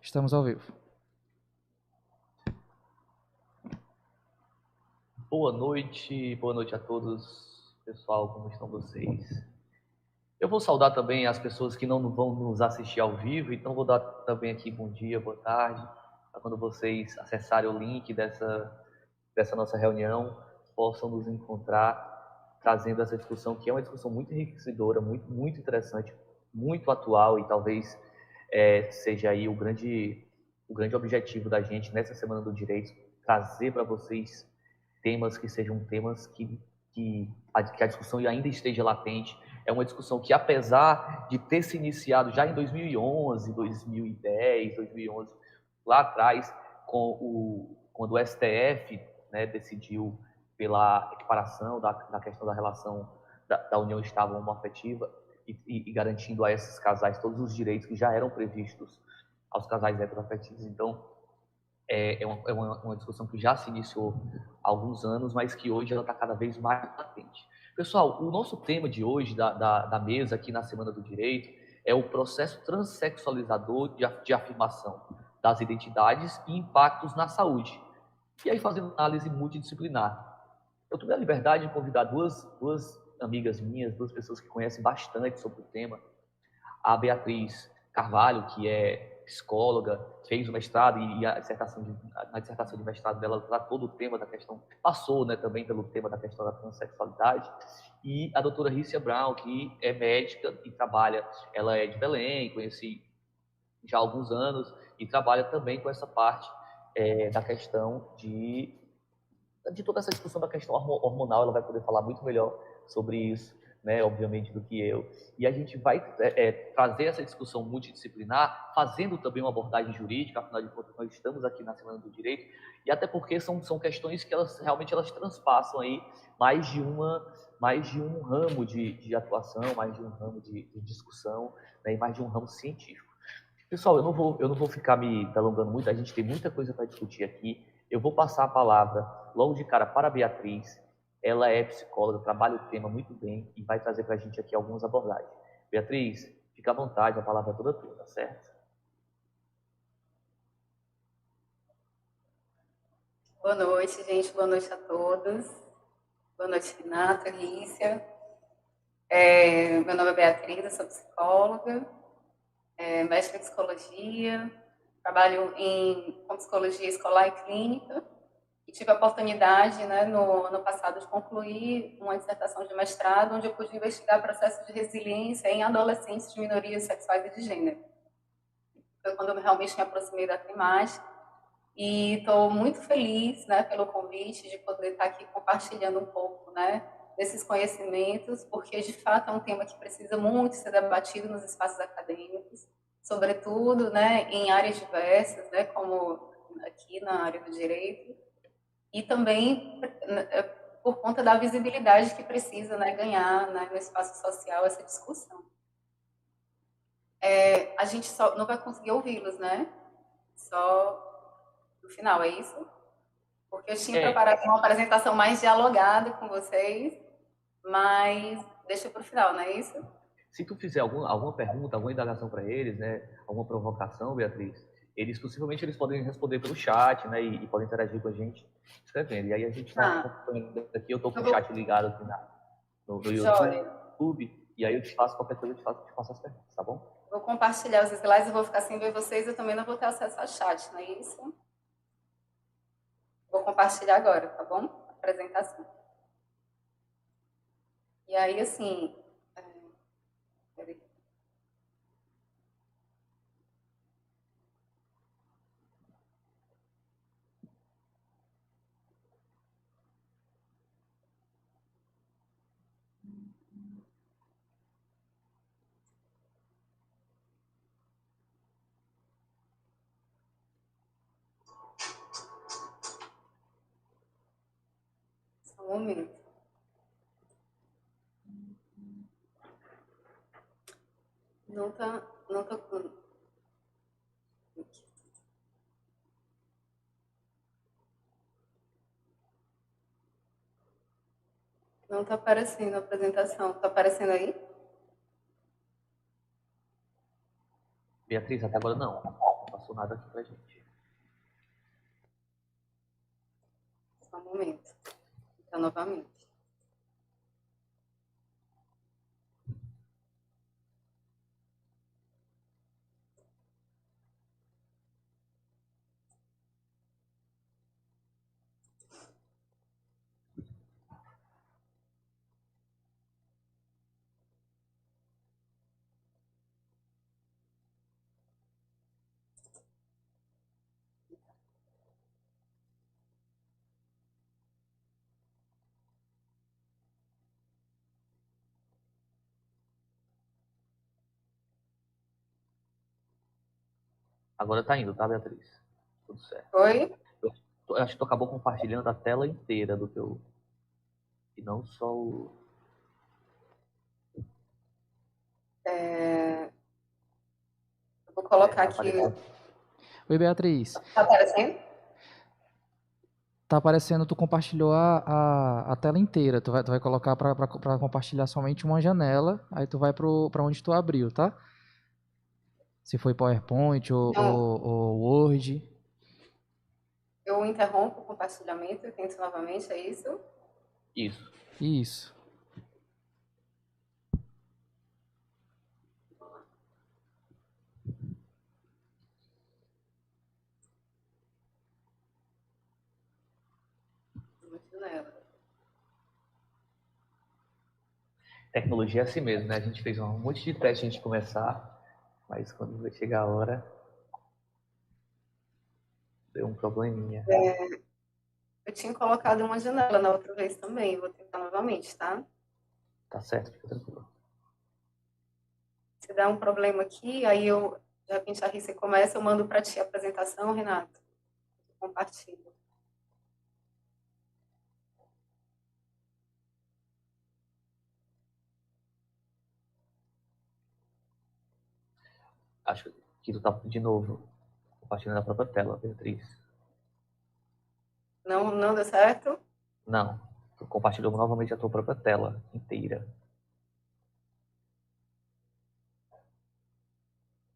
Estamos ao vivo. Boa noite a todos, pessoal, como estão vocês? Eu vou saudar também as pessoas que não vão nos assistir ao vivo, então vou dar também aqui bom dia, boa tarde, para quando vocês acessarem o link dessa nossa reunião, possam nos encontrar trazendo essa discussão, que é uma discussão muito enriquecedora, muito interessante, muito atual e talvez seja aí o grande objetivo da gente nessa Semana do Direito, trazer para vocês temas que sejam temas que a discussão ainda esteja latente. É uma discussão que, apesar de ter se iniciado já em 2011, 2010, 2011, lá atrás, quando o STF, né, decidiu pela equiparação da questão da relação da união estável homoafetiva e garantindo a esses casais todos os direitos que já eram previstos aos casais heteroafetivos. Então, uma discussão que já se iniciou há alguns anos, mas que hoje ela está cada vez mais latente. Pessoal, o nosso tema de hoje, da mesa aqui na Semana do Direito, é o processo transexualizador de afirmação das identidades e impactos na saúde. E aí, fazendo análise multidisciplinar. Eu tomei a liberdade de convidar duas amigas minhas, duas pessoas que conhecem bastante sobre o tema, a Beatriz Carvalho, que é psicóloga, fez o mestrado e na dissertação de mestrado dela tratou do tema da questão, passou, né, também pelo tema da questão da transexualidade, e a doutora Rícia Brown, que é médica e trabalha, ela é de Belém, conheci já há alguns anos, e trabalha também com essa parte da questão de toda essa discussão da questão hormonal. Ela vai poder falar muito melhor sobre isso, né, obviamente, do que eu. E a gente vai trazer essa discussão multidisciplinar, fazendo também uma abordagem jurídica, afinal de contas, nós estamos aqui na Semana do Direito, e até porque são questões que realmente elas transpassam aí mais de um ramo de atuação, mais de um ramo de discussão, né, e mais de um ramo científico. Pessoal, eu não vou ficar me alongando muito, a gente tem muita coisa para discutir aqui. Eu vou passar a palavra logo de cara para a Beatriz. Ela é psicóloga, trabalha o tema muito bem e vai trazer para a gente aqui algumas abordagens. Beatriz, fica à vontade, a palavra é toda tua, tá certo? Boa noite, gente. Boa noite a todos. Boa noite, Renata, Lícia. Meu nome é Beatriz, eu sou psicóloga, mestre em psicologia, trabalho com psicologia escolar e clínica e tive a oportunidade, né, no ano passado, de concluir uma dissertação de mestrado onde eu pude investigar processos de resiliência em adolescentes de minorias sexuais e de gênero. Foi quando eu realmente me aproximei da temática. E estou muito feliz, né, pelo convite de poder estar aqui compartilhando um pouco, né, desses conhecimentos, porque de fato é um tema que precisa muito ser debatido nos espaços acadêmicos, sobretudo, né, em áreas diversas, né, como aqui na área do direito, e também por conta da visibilidade que precisa, né, ganhar, né, no espaço social essa discussão. A gente só não vai conseguir ouvi-los, né? Só no final, é isso? Porque eu tinha preparado uma apresentação mais dialogada com vocês, mas deixa para o final, não é isso? Se tu fizer alguma pergunta, alguma indagação para eles, né, alguma provocação, Beatriz, possivelmente eles podem responder pelo chat, né, e podem interagir com a gente escrevendo. E aí a gente vai acompanhando aqui. Eu estou com o chat ligado aqui no YouTube, e aí eu te faço qualquer coisa, eu te faço as perguntas, tá bom? Vou compartilhar os slides, eu vou ficar sem ver vocês, eu também não vou ter acesso ao chat, não é isso? Vou compartilhar agora, tá bom? A apresentação. E aí, assim... Peraí. Só um momento. Não tá Não está aparecendo a apresentação. Está aparecendo aí? Beatriz, até agora não. Não passou nada aqui pra gente. Só um momento. Então, novamente. Agora tá indo, tá, Beatriz? Tudo certo. Oi? Eu acho que tu acabou compartilhando a tela inteira do teu... E não só o... Eu vou colocar tá aqui. Oi, Beatriz. Tá aparecendo? Tá aparecendo, tu compartilhou a tela inteira. Tu vai colocar para compartilhar somente uma janela. Aí tu vai para onde tu abriu, tá? Se foi PowerPoint ou Word. Eu interrompo o compartilhamento e tento novamente, é isso? Isso. Isso. Uma janela. Tecnologia é assim mesmo, né? A gente fez um monte de teste antes de começar, mas quando vai chegar a hora, deu um probleminha. Eu tinha colocado uma janela na outra vez também. Vou tentar novamente, tá? Tá certo, fica tranquilo. Se der um problema aqui, aí eu, de repente a Rissa começa, eu mando para ti a apresentação, Renato. Compartilho. Acho que tu tá de novo compartilhando a própria tela, Beatriz. Não deu certo? Não, tu compartilhou novamente a tua própria tela inteira.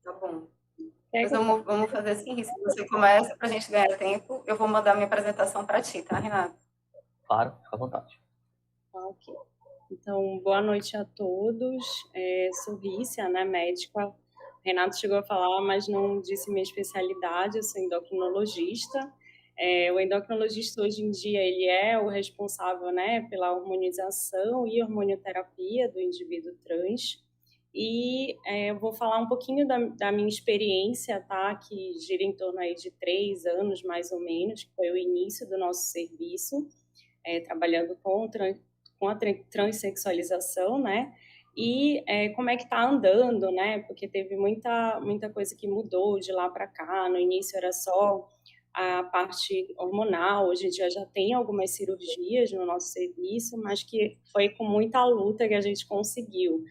Tá bom. Mas vamos fazer assim, Rissa. Você começa, para a gente ganhar tempo. Eu vou mandar minha apresentação para ti, tá, Renato? Claro, fica à vontade. Ok. Então, boa noite a todos. Sou Rícia, né, médica. O Renato chegou a falar, mas não disse minha especialidade. Eu sou endocrinologista. O endocrinologista, hoje em dia, ele é o responsável, né, pela hormonização e hormonioterapia do indivíduo trans. E eu vou falar um pouquinho da minha experiência, tá, que gira em torno aí de 3 anos, mais ou menos, que foi o início do nosso serviço, trabalhando com a transexualização, né? E como é que está andando, né? Porque teve muita coisa que mudou de lá para cá. No início era só a parte hormonal, hoje em dia já tem algumas cirurgias no nosso serviço, mas que foi com muita luta que a gente conseguiu.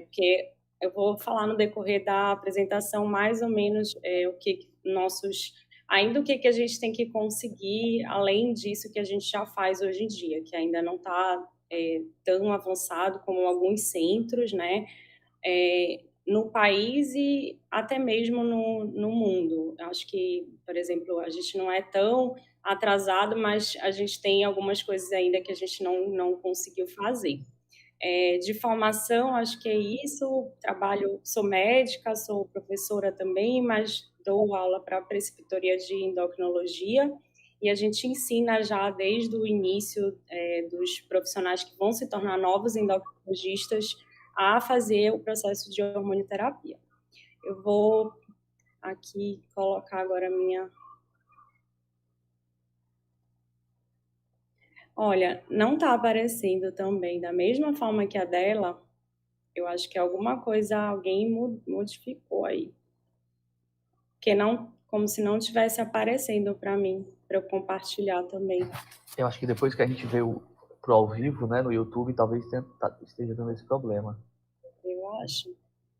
Porque eu vou falar no decorrer da apresentação mais ou menos o que nossos... Ainda o que a gente tem que conseguir, além disso que a gente já faz hoje em dia, que ainda não está tão avançado como alguns centros, né, no país e até mesmo no mundo. Acho que, por exemplo, a gente não é tão atrasado, mas a gente tem algumas coisas ainda que a gente não conseguiu fazer. De formação, acho que é isso. Sou médica, sou professora também, mas dou aula para a preceptoria de endocrinologia e a gente ensina já desde o início dos profissionais que vão se tornar novos endocrinologistas a fazer o processo de hormonioterapia. Eu vou aqui colocar agora a minha... Olha, não está aparecendo também da mesma forma que a dela. Eu acho que alguma coisa alguém modificou aí. Porque não, como se não estivesse aparecendo para mim, para eu compartilhar também. Eu acho que depois que a gente veio pro ao vivo, né, no YouTube, talvez esteja dando esse problema. Eu acho.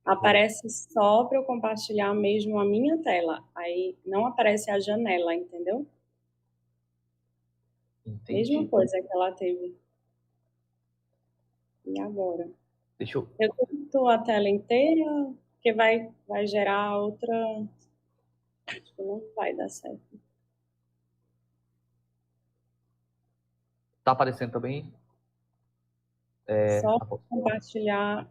Aparece só para eu compartilhar mesmo a minha tela. Aí não aparece a janela, entendeu? Entendi. Mesma coisa que ela teve. E agora? Deixa eu... Eu curto a tela inteira, porque vai gerar outra... Acho que não vai dar certo. Tá aparecendo também? Só compartilhar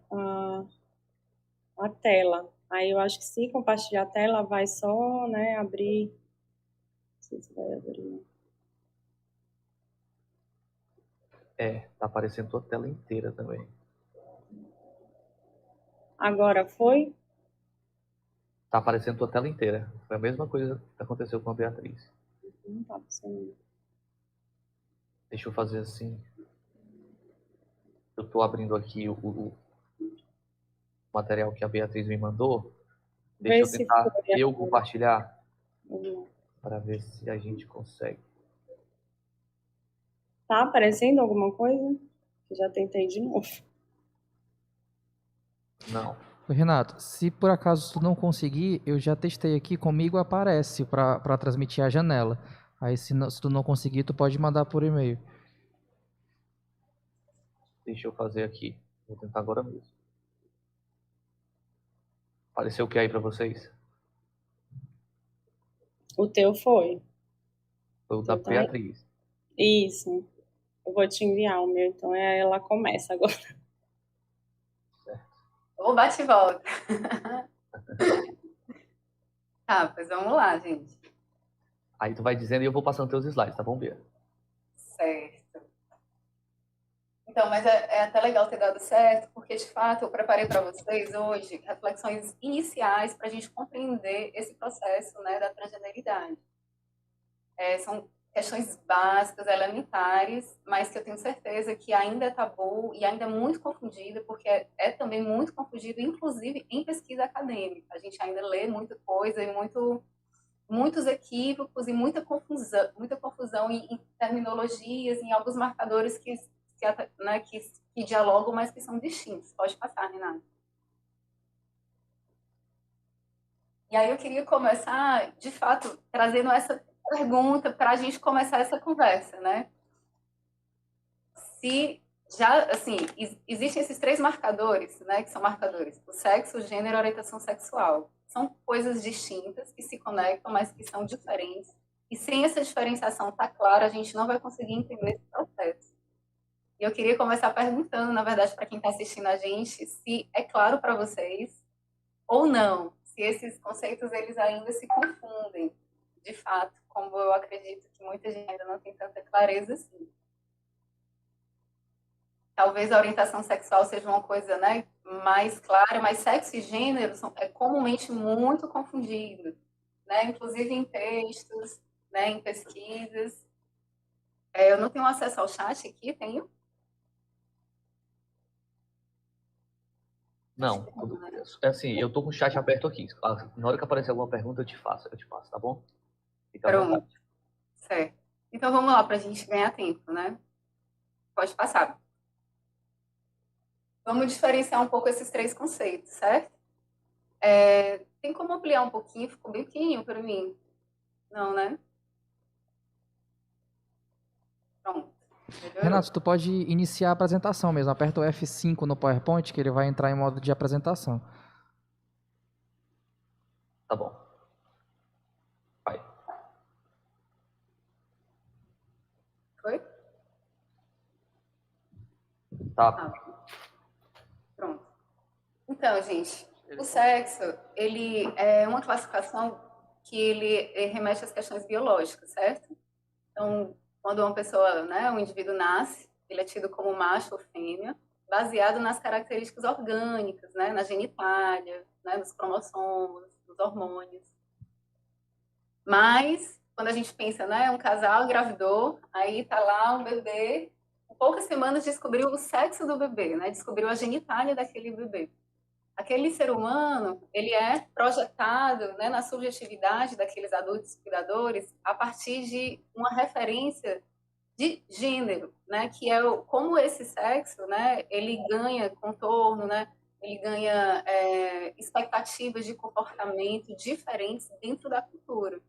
a tela. Aí eu acho que se compartilhar a tela, vai só, né, abrir. Não sei se vai abrir. Tá aparecendo tua tela inteira também. Agora foi? Tá aparecendo tua tela inteira. Foi a mesma coisa que aconteceu com a Beatriz. Não tá funcionando. Deixa eu fazer assim. Eu tô abrindo aqui o material que a Beatriz me mandou. Deixa Vê eu se tentar foi eu agora. compartilhar Vamos lá. para ver se a gente consegue. Tá aparecendo alguma coisa? Eu já tentei de novo. Não. Renato, se por acaso tu não conseguir, eu já testei aqui, comigo aparece para transmitir a janela. Aí se tu não conseguir, tu pode mandar por e-mail. Deixa eu fazer aqui. Vou tentar agora mesmo. Apareceu o que aí para vocês? O teu foi. Foi o da Então é Beatriz. isso. Eu vou te enviar o meu, então ela começa agora. Ou bate e volta. Tá, pois vamos lá, gente. Aí tu vai dizendo e eu vou passando teus slides, tá bom, Bia? Certo. Então, mas é até legal ter dado certo, porque de fato eu preparei para vocês hoje reflexões iniciais para a gente compreender esse processo, né, da transgeneridade. São questões básicas, elementares, mas que eu tenho certeza que ainda é tabu e ainda é muito confundida, porque é também muito confundido, inclusive em pesquisa acadêmica. A gente ainda lê muita coisa e muitos equívocos e muita confusão em terminologias, em alguns marcadores que dialogam, mas que são distintos. Pode passar, Renata. E aí eu queria começar, de fato, trazendo essa pergunta para a gente começar essa conversa, né? Se já, assim, existem esses três marcadores, né, que são marcadores: o sexo, o gênero e a orientação sexual. São coisas distintas que se conectam, mas que são diferentes. E sem essa diferenciação tá clara, a gente não vai conseguir entender esse processo. E eu queria começar perguntando, na verdade, para quem está assistindo a gente, se é claro para vocês ou não, se esses conceitos eles ainda se confundem, de fato, como eu acredito que muita gente ainda não tem tanta clareza assim. Talvez a orientação sexual seja uma coisa, né, mais clara, mas sexo e gênero é comumente muito confundido, né, inclusive em textos, né, em pesquisas. Eu não tenho acesso ao chat aqui, tenho? Não, é assim, eu tô com o chat aberto aqui. Na hora que aparecer alguma pergunta, eu te faço, tá bom? Fica à vontade. Pronto, certo. Então vamos lá para a gente ganhar tempo, né? Pode passar. Vamos diferenciar um pouco esses três conceitos, certo? Tem como ampliar um pouquinho? Ficou bem pequenininho para mim. Não, né? Pronto. Melhorou. Renato, tu pode iniciar a apresentação mesmo. Aperta o F5 no PowerPoint que ele vai entrar em modo de apresentação. Tá bom. Vai. Foi? Tá. Pronto. Então, gente, o sexo, ele é uma classificação que ele remete às questões biológicas, certo? Então, quando uma pessoa, né, um indivíduo nasce, ele é tido como macho ou fêmea, baseado nas características orgânicas, né, na genitália, né, nos cromossomos, nos hormônios. Mas, quando a gente pensa, né, um casal engravidou, aí tá lá um bebê, em poucas semanas descobriu o sexo do bebê, né, descobriu a genitália daquele bebê. Aquele ser humano, ele é projetado, né, na subjetividade daqueles adultos cuidadores a partir de uma referência de gênero, né, que é como esse sexo, né, ele ganha contorno, né, ele ganha expectativas de comportamento diferentes dentro da cultura.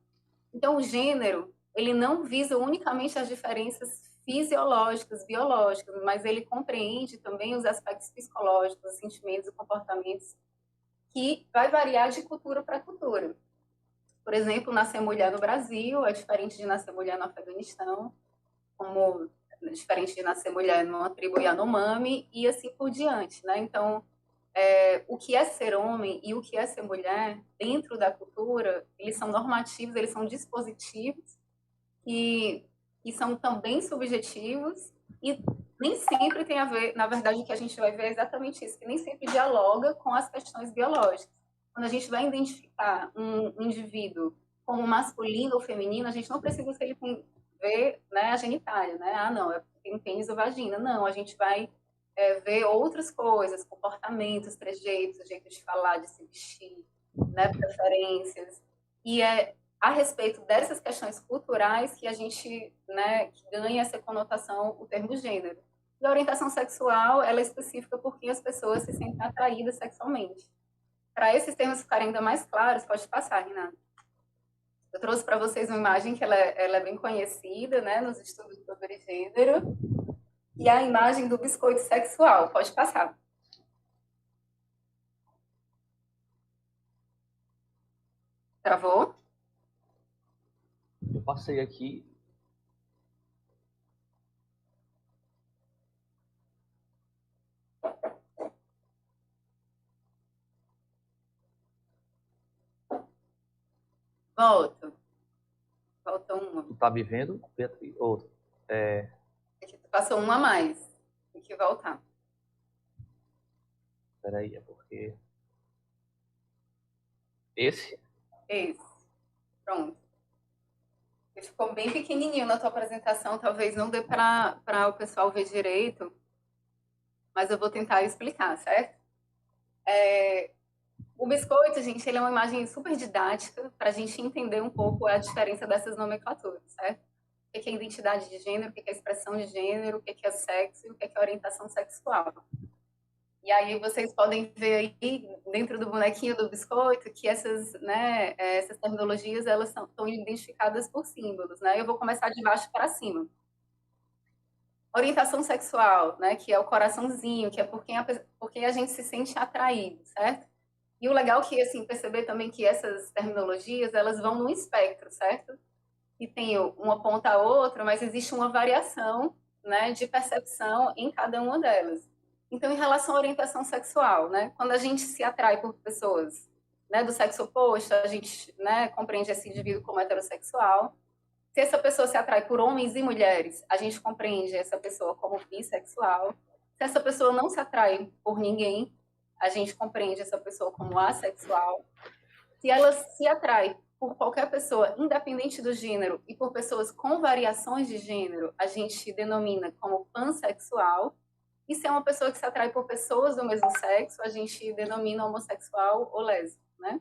Então, o gênero, ele não visa unicamente as diferenças fisiológicas, biológicas, mas ele compreende também os aspectos psicológicos, os sentimentos e comportamentos que vai variar de cultura para cultura. Por exemplo, nascer mulher no Brasil é diferente de nascer mulher no Afeganistão, como diferente de nascer mulher numa tribo Yanomami, e assim por diante, né? Então, o que é ser homem e o que é ser mulher, dentro da cultura, eles são normativos, eles são dispositivos que são também subjetivos e nem sempre tem a ver, na verdade, o que a gente vai ver é exatamente isso, que nem sempre dialoga com as questões biológicas. Quando a gente vai identificar um indivíduo como masculino ou feminino, a gente não precisa que ele ver, né, a genitália, né? Ah, não, é porque tem pênis ou vagina. Não, a gente vai ver outras coisas, comportamentos, trejeitos, jeito de falar, de se vestir, né, preferências. E é a respeito dessas questões culturais que a gente, né, que ganha essa conotação, o termo gênero. E a orientação sexual, ela é específica porque as pessoas se sentem atraídas sexualmente. Para esses termos ficarem ainda mais claros, pode passar, Renato. Eu trouxe para vocês uma imagem que ela é bem conhecida, né, nos estudos sobre gênero, e a imagem do biscoito sexual. Pode passar. Travou? Eu passei aqui. Volta. Falta uma. Tu tá me vendo, Beatriz? Aqui tu passou uma a mais. Tem que voltar. Peraí, é porque... Esse? Esse. Pronto. Ele ficou bem pequenininho na tua apresentação, talvez não dê para o pessoal ver direito, mas eu vou tentar explicar, certo? O biscoito, gente, ele é uma imagem super didática para a gente entender um pouco a diferença dessas nomenclaturas, certo? O que é identidade de gênero, o que é expressão de gênero, o que é sexo e o que é orientação sexual. E aí vocês podem ver aí, dentro do bonequinho do biscoito, que essas, né, essas terminologias, elas estão identificadas por símbolos, né? Eu vou começar de baixo para cima. Orientação sexual, né, que é o coraçãozinho, que é por quem a gente se sente atraído, certo? E o legal é que, assim, perceber também que essas terminologias, elas vão num espectro, certo? E tem uma ponta a outra, mas existe uma variação, né, de percepção em cada uma delas. Então, em relação à orientação sexual, né, quando a gente se atrai por pessoas, né, do sexo oposto, a gente, né, compreende esse indivíduo como heterossexual. Se essa pessoa se atrai por homens e mulheres, a gente compreende essa pessoa como bissexual. Se essa pessoa não se atrai por ninguém, a gente compreende essa pessoa como assexual. Se ela se atrai por qualquer pessoa, independente do gênero, e por pessoas com variações de gênero, a gente denomina como pansexual. E se é uma pessoa que se atrai por pessoas do mesmo sexo, a gente denomina homossexual ou lésbico, né?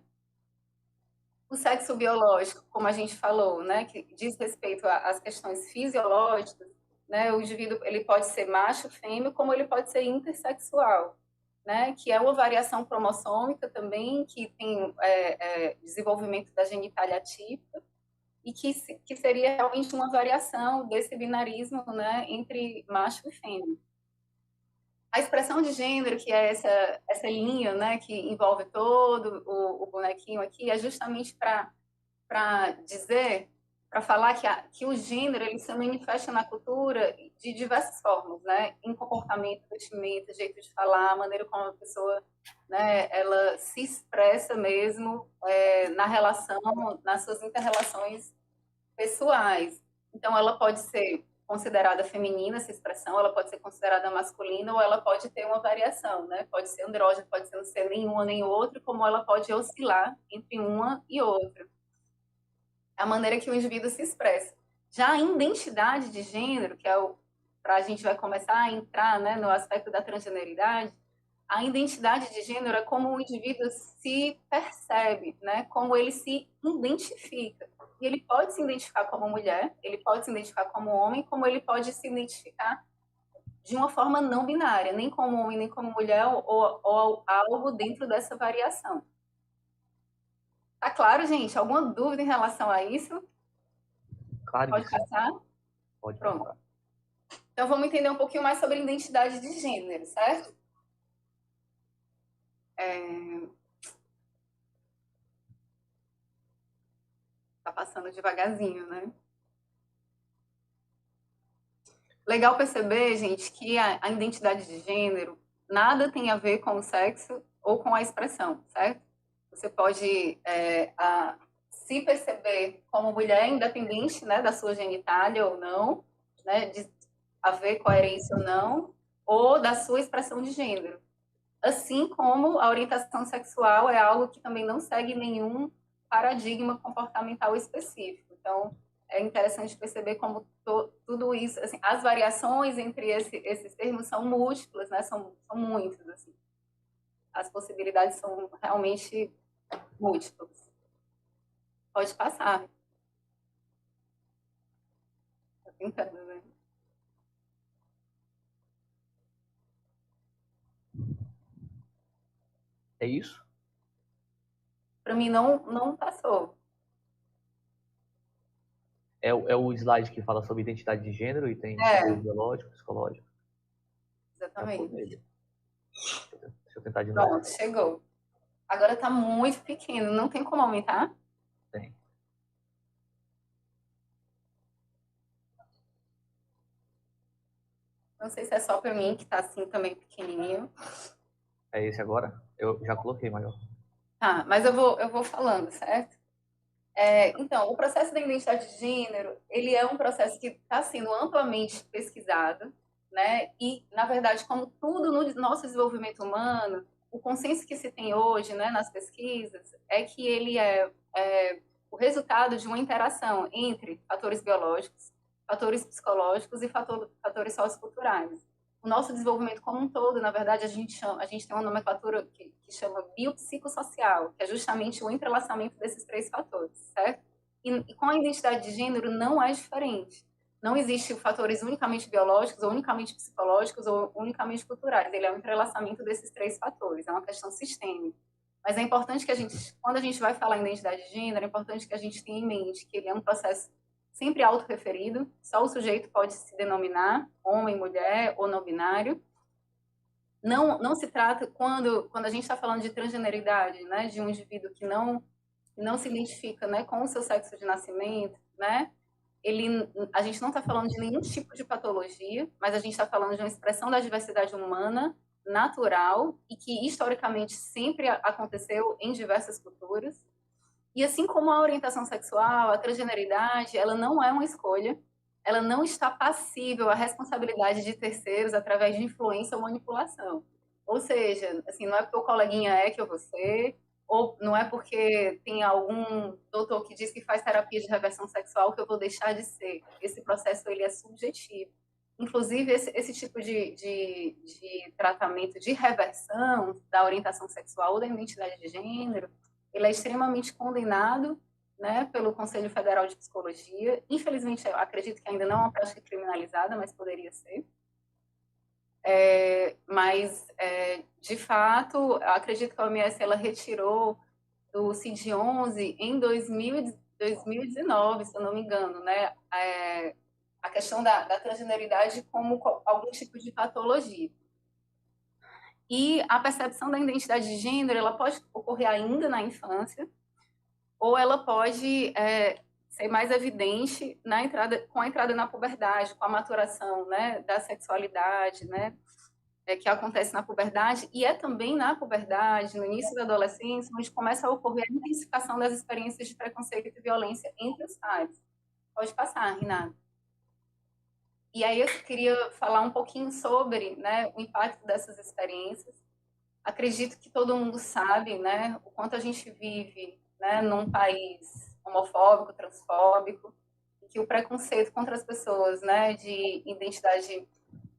O sexo biológico, como a gente falou, né, que diz respeito às questões fisiológicas, né, o indivíduo ele pode ser macho, fêmea, como ele pode ser intersexual, né, que é uma variação cromossômica também, que tem desenvolvimento da genitália atípica, e que seria realmente uma variação desse binarismo, né, entre macho e fêmea. A expressão de gênero, que é essa linha, né, que envolve todo o bonequinho aqui, é justamente para dizer, para falar que o gênero ele se manifesta na cultura de diversas formas, né, em comportamento, vestimenta, jeito de falar, a maneira como a pessoa, né, ela se expressa mesmo na relação, nas suas inter-relações pessoais. Então, ela pode ser considerada feminina, essa expressão, ela pode ser considerada masculina ou ela pode ter uma variação, né? Pode ser andrógena, pode não ser nenhuma nem outra, como ela pode oscilar entre uma e outra. A maneira que o indivíduo se expressa. Já a identidade de gênero, que é para a gente vai começar a entrar, né, no aspecto da transgeneridade, a identidade de gênero é como o indivíduo se percebe, né, como ele se identifica. E ele pode se identificar como mulher, ele pode se identificar como homem, como ele pode se identificar de uma forma não binária, nem como homem, nem como mulher, ou algo dentro dessa variação. Tá claro, gente? Alguma dúvida em relação a isso? Claro. Pode passar? Pode Pronto. passar. Então, vamos entender um pouquinho mais sobre identidade de gênero, certo? passando devagarzinho, né? Legal perceber, gente, que a identidade de gênero nada tem a ver com o sexo ou com a expressão, certo? Você pode se perceber como mulher independente, né, da sua genitália ou não, né, de haver coerência ou não, ou da sua expressão de gênero. Assim como a orientação sexual é algo que também não segue nenhum paradigma comportamental específico. Então, é interessante perceber como tudo isso, assim, as variações entre esses termos são múltiplas, né? São muitas, assim. As possibilidades são realmente múltiplas. Pode passar. Tô tentando, né? É isso? Para mim, não passou. É o slide que fala sobre identidade de gênero e tem fatores biológicos, psicológicos. Exatamente. Deixa eu tentar de novo. Pronto, chegou. Agora está muito pequeno, não tem como aumentar? Tem. Não sei se é só para mim que está assim também pequenininho. É esse agora? Eu já coloquei maior. Tá, mas eu vou falando, certo? Então, o processo da identidade de gênero, ele é um processo que está sendo amplamente pesquisado, né? E, na verdade, como tudo no nosso desenvolvimento humano, o consenso que se tem hoje, né, nas pesquisas, é que ele é o resultado de uma interação entre fatores biológicos, fatores psicológicos e fatores socioculturais. O nosso desenvolvimento como um todo, na verdade, a gente tem uma nomenclatura que chama biopsicossocial, que é justamente o entrelaçamento desses três fatores, certo? E com a identidade de gênero não é diferente. Não existe fatores unicamente biológicos, ou unicamente psicológicos, ou unicamente culturais. Ele é um entrelaçamento desses três fatores, é uma questão sistêmica. Mas é importante que quando a gente vai falar em identidade de gênero, é importante que a gente tenha em mente que ele é um processo sempre autorreferido, só o sujeito pode se denominar homem, mulher ou não binário. Não se trata, quando a gente está falando de transgeneridade, né, de um indivíduo que não se identifica, né, com o seu sexo de nascimento, né, a gente não está falando de nenhum tipo de patologia, mas a gente está falando de uma expressão da diversidade humana natural e que historicamente sempre aconteceu em diversas culturas. E assim como a orientação sexual, a transgeneridade, ela não é uma escolha, ela não está passível à responsabilidade de terceiros através de influência ou manipulação. Ou seja, assim, não é porque o coleguinha é que eu vou ser, ou não é porque tem algum doutor que diz que faz terapia de reversão sexual que eu vou deixar de ser. Esse processo ele é subjetivo. Inclusive, esse tipo de tratamento de reversão da orientação sexual ou da identidade de gênero, ele é extremamente condenado, né, pelo Conselho Federal de Psicologia. Infelizmente, eu acredito que ainda não é uma prática criminalizada, mas poderia ser. Mas, de fato, acredito que a OMS ela retirou do CID-11 em 2019, se eu não me engano, né, a questão da transgeneridade como algum tipo de patologia. E a percepção da identidade de gênero, ela pode ocorrer ainda na infância, ou ela pode ser mais evidente com a entrada na puberdade, com a maturação, né, da sexualidade, né, que acontece na puberdade, e é também na puberdade, no início da adolescência, onde começa a ocorrer a intensificação das experiências de preconceito e violência entre os pares. Pode passar, Renata. E aí eu queria falar um pouquinho sobre, né, o impacto dessas experiências. Acredito que todo mundo sabe, né, o quanto a gente vive, né, num país homofóbico, transfóbico, e que o preconceito contra as pessoas, né, de identidade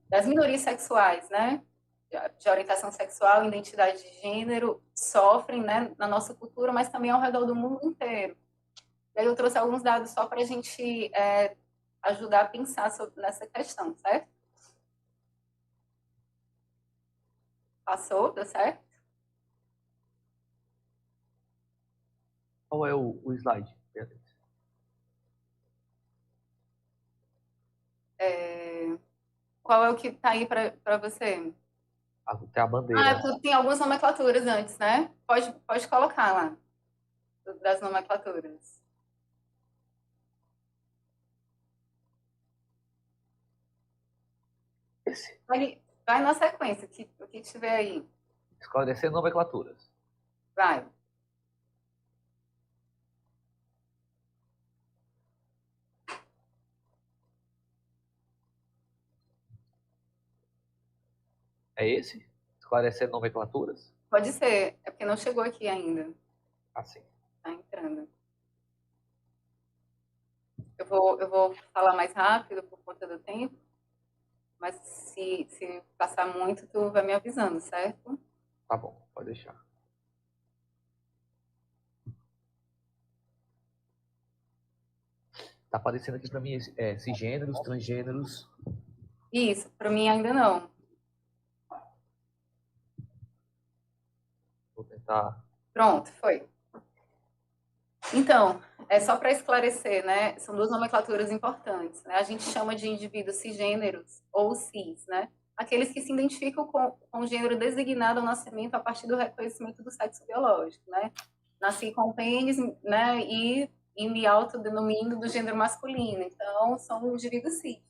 das minorias sexuais, né, de orientação sexual e identidade de gênero sofrem, né, na nossa cultura, mas também ao redor do mundo inteiro. E aí eu trouxe alguns dados só para a gente ajudar a pensar nessa questão, certo? Passou? Deu certo? Qual é o slide, Beatriz? Qual é o que está aí para você? Tem a bandeira. Tem algumas nomenclaturas antes, né? Pode colocar lá, das nomenclaturas. Esse. Vai na sequência, o que tiver aí. Esclarecer nomenclaturas. Vai. É esse? Esclarecer nomenclaturas? Pode ser, é porque não chegou aqui ainda. Assim. Tá entrando. Eu vou falar mais rápido por conta do tempo, mas se passar muito, tu vai me avisando, certo? Tá bom, pode deixar. Tá aparecendo aqui para mim cisgêneros, transgêneros. Isso, para mim ainda não. Vou tentar. Pronto, foi. Então, é só para esclarecer, né? São duas nomenclaturas importantes, né? A gente chama de indivíduos cisgêneros ou cis, né? Aqueles que se identificam com o gênero designado ao nascimento a partir do reconhecimento do sexo biológico, né? Nasci com pênis, né? E me autodenomino do gênero masculino. Então, são indivíduos cis.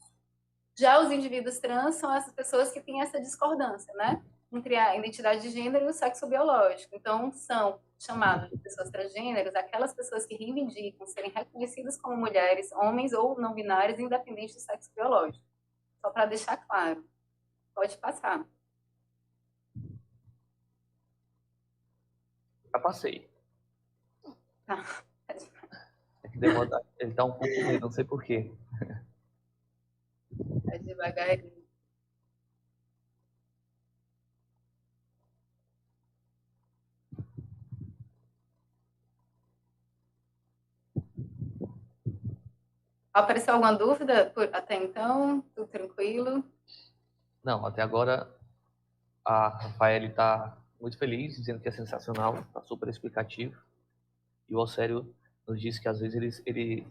Já os indivíduos trans são essas pessoas que têm essa discordância, né? Entre a identidade de gênero e o sexo biológico. Então, são chamadas de pessoas transgêneros aquelas pessoas que reivindicam serem reconhecidas como mulheres, homens ou não binários, independente do sexo biológico. Só para deixar claro. Pode passar. Já passei. Tá. É que demora, ele tá um pouco lento, não sei porquê. É devagarinho. Apareceu alguma dúvida até então? Tudo tranquilo? Não, até agora a Rafael está muito feliz, dizendo que é sensacional, está super explicativo. E o Alcério nos disse que às vezes ele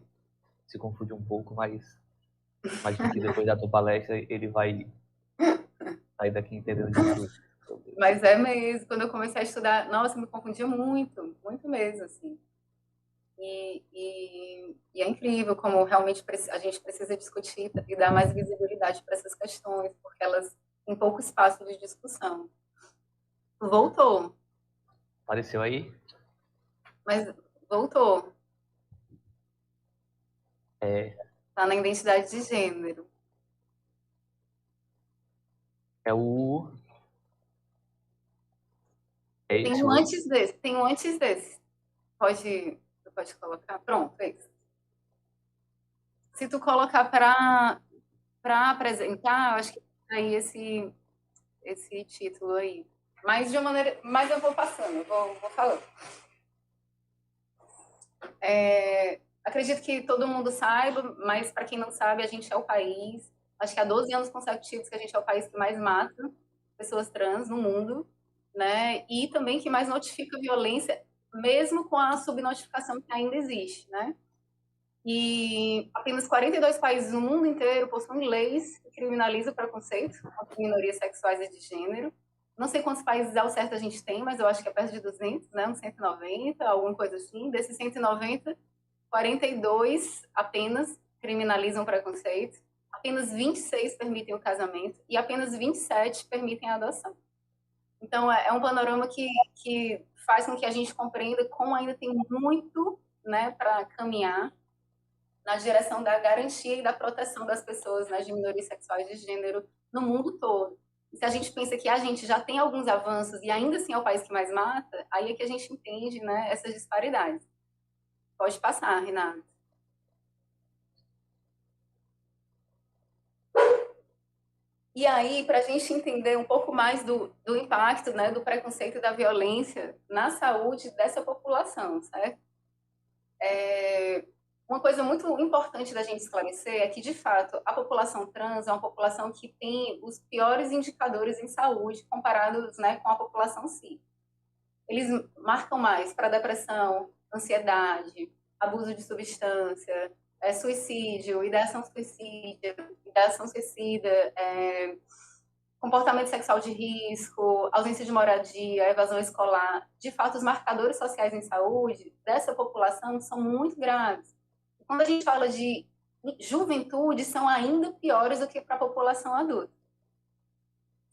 se confunde um pouco, mas que depois da tua palestra ele vai sair daqui entendendo de tudo. Mas é mesmo, quando eu comecei a estudar, nossa, me confundia muito, muito mesmo, assim. E é incrível como realmente a gente precisa discutir e dar mais visibilidade para essas questões, porque elas têm pouco espaço de discussão. Voltou. Apareceu aí? Mas voltou. Tá na identidade de gênero. É o... É Tem esse um o... antes desse. Pode colocar? Pronto, é isso. Se tu colocar para apresentar, eu acho que aí esse título aí. Mas de uma maneira, mas eu vou passando, vou falando. Acredito que todo mundo saiba, mas para quem não sabe, a gente é o país, acho que há 12 anos consecutivos que a gente é o país que mais mata pessoas trans no mundo, né? E também que mais notifica violência, mesmo com a subnotificação que ainda existe, né? E apenas 42 países no mundo inteiro possuem leis que criminalizam o preconceito contra minorias sexuais e de gênero. Não sei quantos países ao certo a gente tem, mas eu acho que é perto de 200, né? Uns 190, alguma coisa assim. Desses 190, 42 apenas criminalizam o preconceito, apenas 26 permitem o casamento e apenas 27 permitem a adoção. Então, é um panorama que faz com que a gente compreenda como ainda tem muito, né, para caminhar na direção da garantia e da proteção das pessoas, né, de minorias sexuais de gênero no mundo todo. E se a gente pensa que a gente já tem alguns avanços e ainda assim é o país que mais mata, aí é que a gente entende, né, essas disparidades. Pode passar, Renato. E aí, para a gente entender um pouco mais do impacto, né, do preconceito e da violência na saúde dessa população, certo? Uma coisa muito importante da gente esclarecer é que, de fato, a população trans é uma população que tem os piores indicadores em saúde comparados, né, com a população cis. Eles marcam mais para depressão, ansiedade, abuso de substância, suicídio, ideação suicida, comportamento sexual de risco, ausência de moradia, evasão escolar. De fato, os marcadores sociais em saúde dessa população são muito graves. Quando a gente fala de juventude, são ainda piores do que para a população adulta.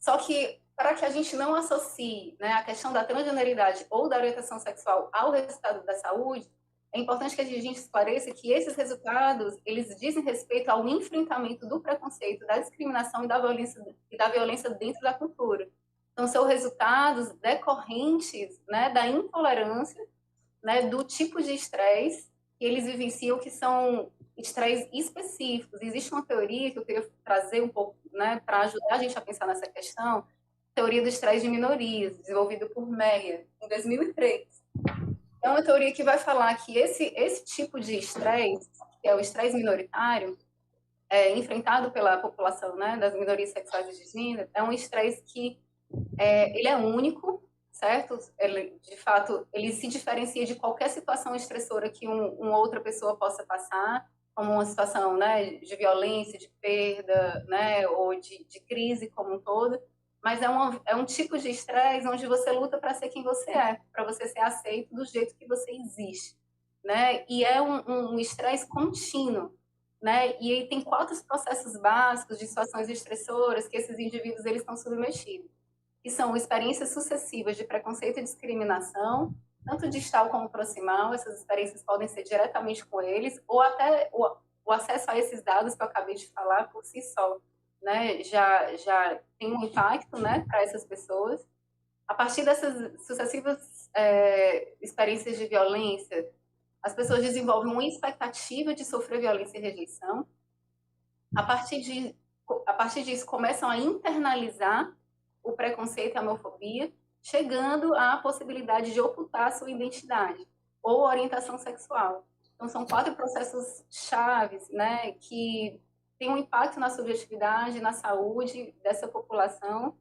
Só que, para que a gente não associe, né, a questão da transgeneridade ou da orientação sexual ao resultado da saúde, é importante que a gente esclareça que esses resultados, eles dizem respeito ao enfrentamento do preconceito, da discriminação e da violência dentro da cultura. Então, são resultados decorrentes, né, da intolerância, né, do tipo de estresse que eles vivenciam, que são estresses específicos. Existe uma teoria que eu queria trazer um pouco, né, para ajudar a gente a pensar nessa questão, teoria do estresse de minorias, desenvolvida por Meyer, em 2003. É uma teoria que vai falar que esse tipo de estresse, que é o estresse minoritário, enfrentado pela população, né, das minorias sexuais e de gênero, é um estresse que ele é único, certo? Ele, de fato, ele se diferencia de qualquer situação estressora que uma outra pessoa possa passar, como uma situação, né, de violência, de perda, né, ou de crise como um todo, mas é um tipo de estresse onde você luta para ser quem você é, para você ser aceito do jeito que você existe, né? E é um estresse contínuo, né? E aí tem 4 processos básicos de situações estressoras que esses indivíduos eles estão submetidos, que são experiências sucessivas de preconceito e discriminação, tanto distal como proximal. Essas experiências podem ser diretamente com eles, ou até o acesso a esses dados que eu acabei de falar por si só, né, já tem um impacto, né, para essas pessoas. A partir dessas sucessivas experiências de violência, as pessoas desenvolvem uma expectativa de sofrer violência e rejeição. A partir disso, começam a internalizar o preconceito e a homofobia, chegando à possibilidade de ocultar a sua identidade ou orientação sexual. Então, são 4 processos chaves, né, que têm um impacto na subjetividade, na saúde dessa população,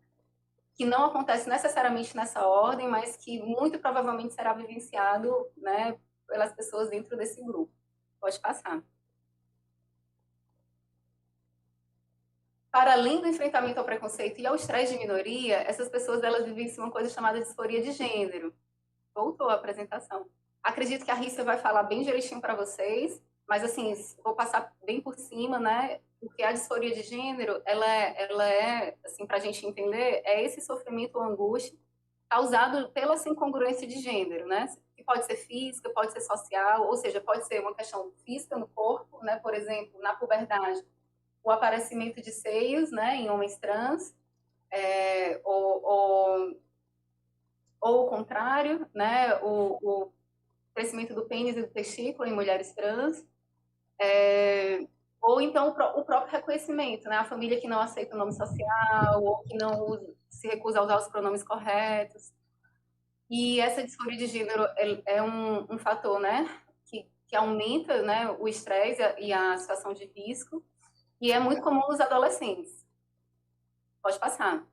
que não acontece necessariamente nessa ordem, mas que muito provavelmente será vivenciado, né, pelas pessoas dentro desse grupo. Pode passar. Para além do enfrentamento ao preconceito e ao estresse de minoria, essas pessoas elas vivenciam uma coisa chamada disforia de gênero. Voltou a apresentação. Acredito que a Rícia vai falar bem direitinho para vocês, mas assim, vou passar bem por cima, né? Porque a disforia de gênero, ela é assim, para a gente entender, é esse sofrimento ou angústia causado pela incongruência de gênero, né? Que pode ser física, pode ser social, ou seja, pode ser uma questão física no corpo, né? Por exemplo, na puberdade, o aparecimento de seios, né, em homens trans, ou o contrário, né, o crescimento do pênis e do testículo em mulheres trans, ou então o próprio reconhecimento, né, a família que não aceita o nome social, ou que não se recusa a usar os pronomes corretos. E essa disforia de gênero é um fator, né, que aumenta, né, o estresse e a situação de risco, e é muito comum nos adolescentes. Pode passar.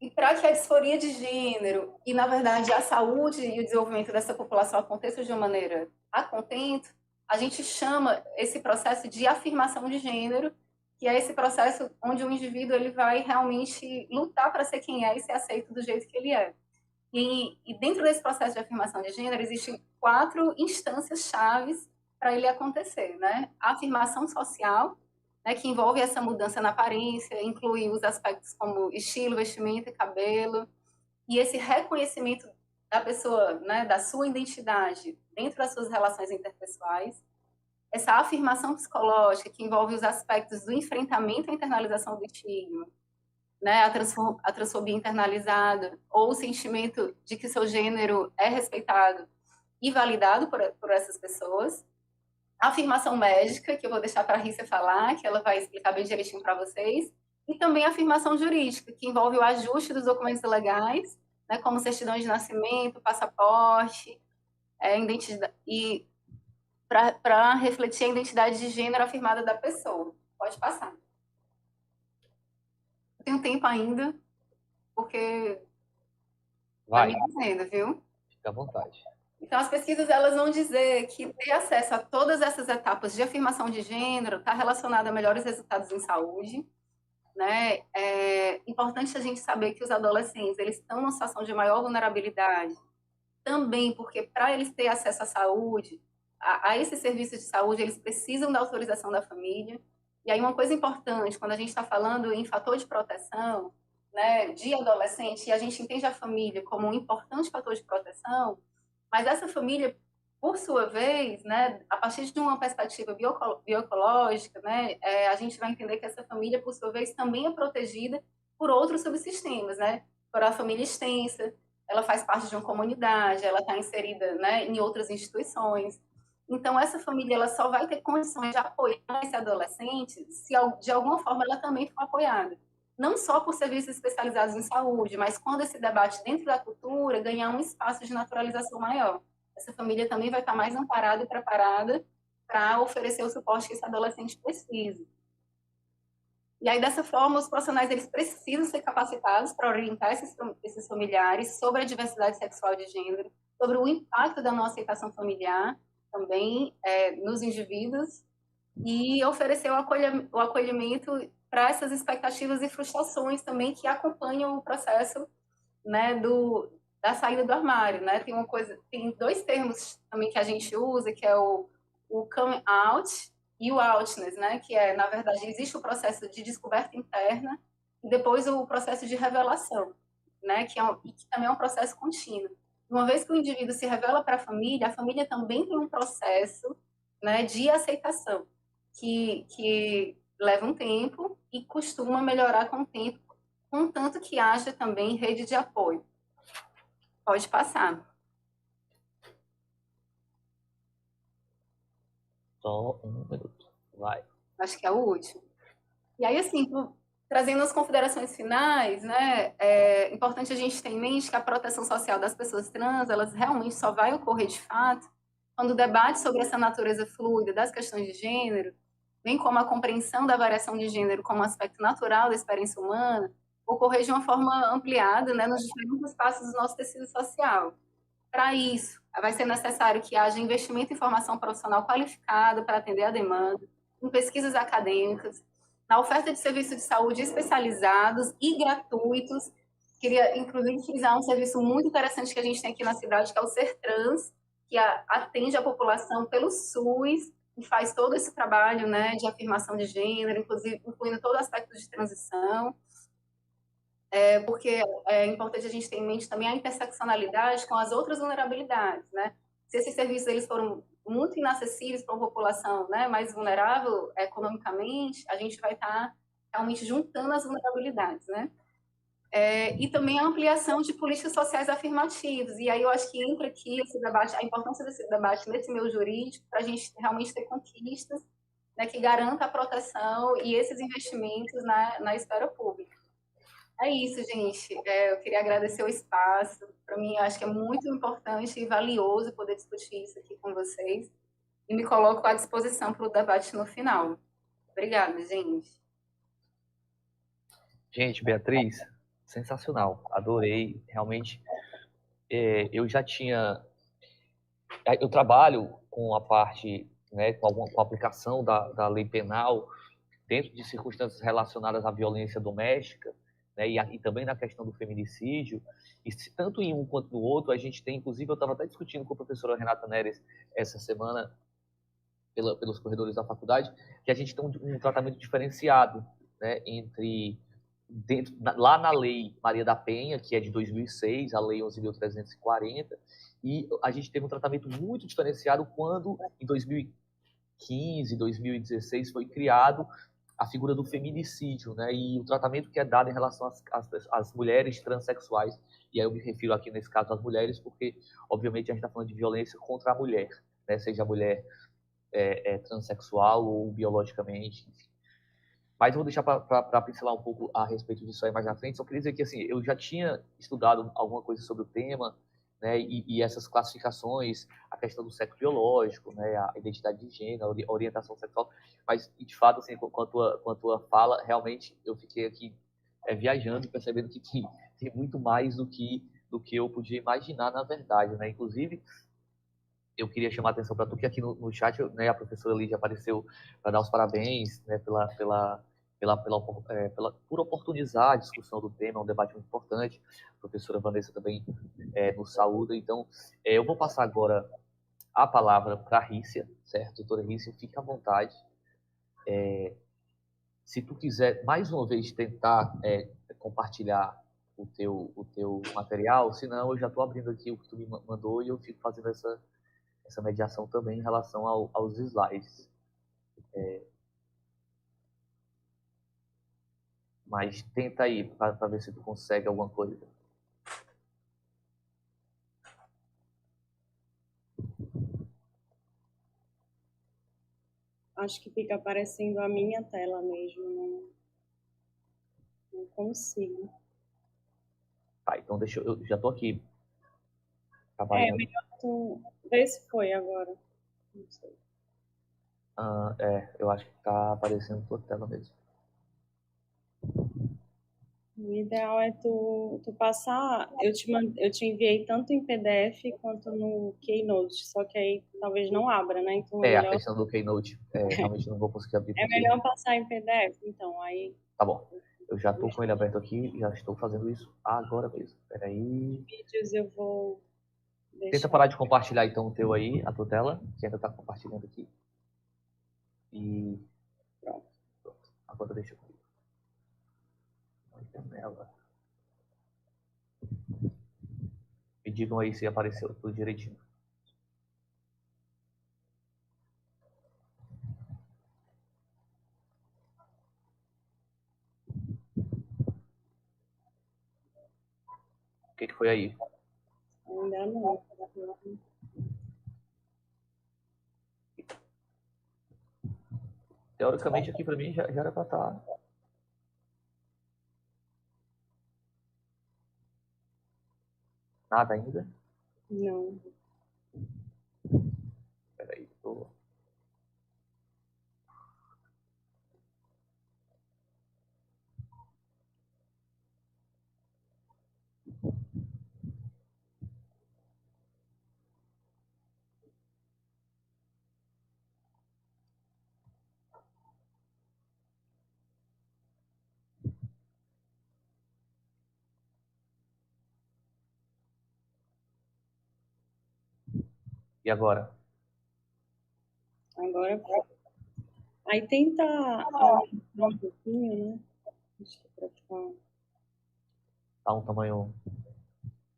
E para que a disforia de gênero e, na verdade, a saúde e o desenvolvimento dessa população aconteça de uma maneira a contento, a gente chama esse processo de afirmação de gênero, que é esse processo onde o indivíduo ele vai realmente lutar para ser quem é e ser aceito do jeito que ele é. E dentro desse processo de afirmação de gênero, existem 4 instâncias chaves para ele acontecer, né? A afirmação social, né, que envolve essa mudança na aparência, inclui os aspectos como estilo, vestimenta, cabelo, e esse reconhecimento da pessoa, né, da sua identidade dentro das suas relações interpessoais. Essa afirmação psicológica, que envolve os aspectos do enfrentamento à internalização do estigma, né, a transfobia internalizada, ou o sentimento de que seu gênero é respeitado e validado por essas pessoas. A afirmação médica, que eu vou deixar para a Rícia falar, que ela vai explicar bem direitinho para vocês, e também a afirmação jurídica, que envolve o ajuste dos documentos legais, né, como certidão de nascimento, passaporte, identidade, e para refletir a identidade de gênero afirmada da pessoa. Pode passar. Eu tenho tempo ainda, porque vai me dizendo, viu? Fica à vontade. Então, as pesquisas elas vão dizer que ter acesso a todas essas etapas de afirmação de gênero está relacionado a melhores resultados em saúde, né? É importante a gente saber que os adolescentes eles estão numa situação de maior vulnerabilidade, também porque para eles terem acesso à saúde, a esse serviço de saúde, eles precisam da autorização da família. E aí uma coisa importante, quando a gente está falando em fator de proteção, né, de adolescente, e a gente entende a família como um importante fator de proteção, mas essa família, por sua vez, né, a partir de uma perspectiva bioecológica, né, a gente vai entender que essa família, por sua vez, também é protegida por outros subsistemas, né, por a família extensa, ela faz parte de uma comunidade, ela está inserida, né, em outras instituições. Então, essa família ela só vai ter condições de apoiar esse adolescente se, de alguma forma, ela também for apoiada. Não só por serviços especializados em saúde, mas quando esse debate dentro da cultura ganhar um espaço de naturalização maior. Essa família também vai estar mais amparada e preparada para oferecer o suporte que esse adolescente precisa. E aí, dessa forma, os profissionais eles precisam ser capacitados para orientar esses familiares sobre a diversidade sexual e de gênero, sobre o impacto da não aceitação familiar também nos indivíduos e oferecer o acolhimento para essas expectativas e frustrações também que acompanham o processo, né, da saída do armário, né? Tem dois termos também que a gente usa, que é o coming out e o outness, né? Que na verdade, existe o processo de descoberta interna e depois o processo de revelação, né? Que também é um processo contínuo. Uma vez que o indivíduo se revela para a família também tem um processo, né, de aceitação, que leva um tempo e costuma melhorar com o tempo, contanto que haja também rede de apoio. Pode passar. Só um minuto. Vai. Acho que é o último. E aí, assim, trazendo as considerações finais, né, é importante a gente ter em mente que a proteção social das pessoas trans, elas realmente só vai ocorrer de fato quando o debate sobre essa natureza fluida das questões de gênero, bem como a compreensão da variação de gênero como aspecto natural da experiência humana, ocorrer de uma forma ampliada, né, nos diferentes espaços do nosso tecido social. Para isso, vai ser necessário que haja investimento em formação profissional qualificada para atender a demanda, em pesquisas acadêmicas, na oferta de serviços de saúde especializados e gratuitos. Queria, inclusive, frisar um serviço muito interessante que a gente tem aqui na cidade, que é o Ser Trans, que atende a população pelo SUS e faz todo esse trabalho, né, de afirmação de gênero, inclusive incluindo todo aspecto de transição. Porque é importante a gente ter em mente também a interseccionalidade com as outras vulnerabilidades, né? Se esses serviços eles foram muito inacessíveis para uma população, né, mais vulnerável economicamente, a gente vai estar realmente juntando as vulnerabilidades, né? E também a ampliação de políticas sociais afirmativas. E aí eu acho que entra aqui esse debate, a importância desse debate nesse meio jurídico, para a gente realmente ter conquistas, né, que garanta a proteção e esses investimentos na esfera pública. É isso, gente. Eu queria agradecer o espaço. Para mim, eu acho que é muito importante e valioso poder discutir isso aqui com vocês. E me coloco à disposição para o debate no final. Obrigada, gente. Gente, Beatriz, sensacional. Adorei. Realmente, eu já tinha... Eu trabalho com a parte, né, com a aplicação da lei penal dentro de circunstâncias relacionadas à violência doméstica, né, e também na questão do feminicídio, e tanto em um quanto no outro, a gente tem, inclusive, eu estava até discutindo com a professora Renata Neres essa semana, pelos corredores da faculdade, que a gente tem um tratamento diferenciado, né, lá na lei Maria da Penha, que é de 2006, a lei 11.340, e a gente teve um tratamento muito diferenciado quando, em 2015, 2016, foi criado a figura do feminicídio, né, e o tratamento que é dado em relação às mulheres transexuais, e aí eu me refiro aqui nesse caso às mulheres, porque obviamente a gente está falando de violência contra a mulher, né, seja a mulher transexual ou biologicamente, enfim. Mas eu vou deixar para pincelar um pouco a respeito disso aí mais na frente. Só queria dizer que assim, eu já tinha estudado alguma coisa sobre o tema, né, e essas classificações, a questão do sexo biológico, né, a identidade de gênero, a orientação sexual, mas de fato, assim, com a tua fala, realmente eu fiquei aqui viajando, percebendo que tem muito mais do que eu podia imaginar, na verdade, né? Inclusive, eu queria chamar a atenção para tu que aqui no chat, né, a professora Lídia apareceu para dar os parabéns, né, por oportunizar a discussão do tema, é um debate muito importante. A professora Vanessa também nos saúda. Então, eu vou passar agora a palavra para a Rícia, certo? Doutora Rícia, fique à vontade. Se tu quiser, mais uma vez, tentar compartilhar o teu material, senão eu já estou abrindo aqui o que tu me mandou e eu fico fazendo essa mediação também em relação aos slides. Mas tenta aí, para ver se tu consegue alguma coisa. Acho que fica aparecendo a minha tela mesmo. Não consigo. Tá, então deixa eu já estou aqui trabalhando. Melhor tu ver se foi agora. Não sei. Eu acho que está aparecendo tua tela mesmo. O ideal é tu passar. Eu te enviei tanto em PDF quanto no Keynote, só que aí talvez não abra, né? Então A questão do Keynote, realmente não vou conseguir abrir. É melhor passar em PDF, então. Aí. Tá bom. Eu já estou com ele aberto aqui, já estou fazendo isso agora mesmo. Peraí. Vídeos eu vou deixar. Tenta parar de compartilhar então o teu aí, a tua tela, que ainda está compartilhando aqui. E Pronto. Agora deixa eu ver. Janela. Me digam aí se apareceu tudo direitinho. O que foi aí? Ainda não. Teoricamente aqui para mim já era para estar. Nada ainda? Não. Peraí, tô... E agora? Agora foi. Aí tenta aumentar um pouquinho, né? Acho que pra ficar. Tá um tamanho.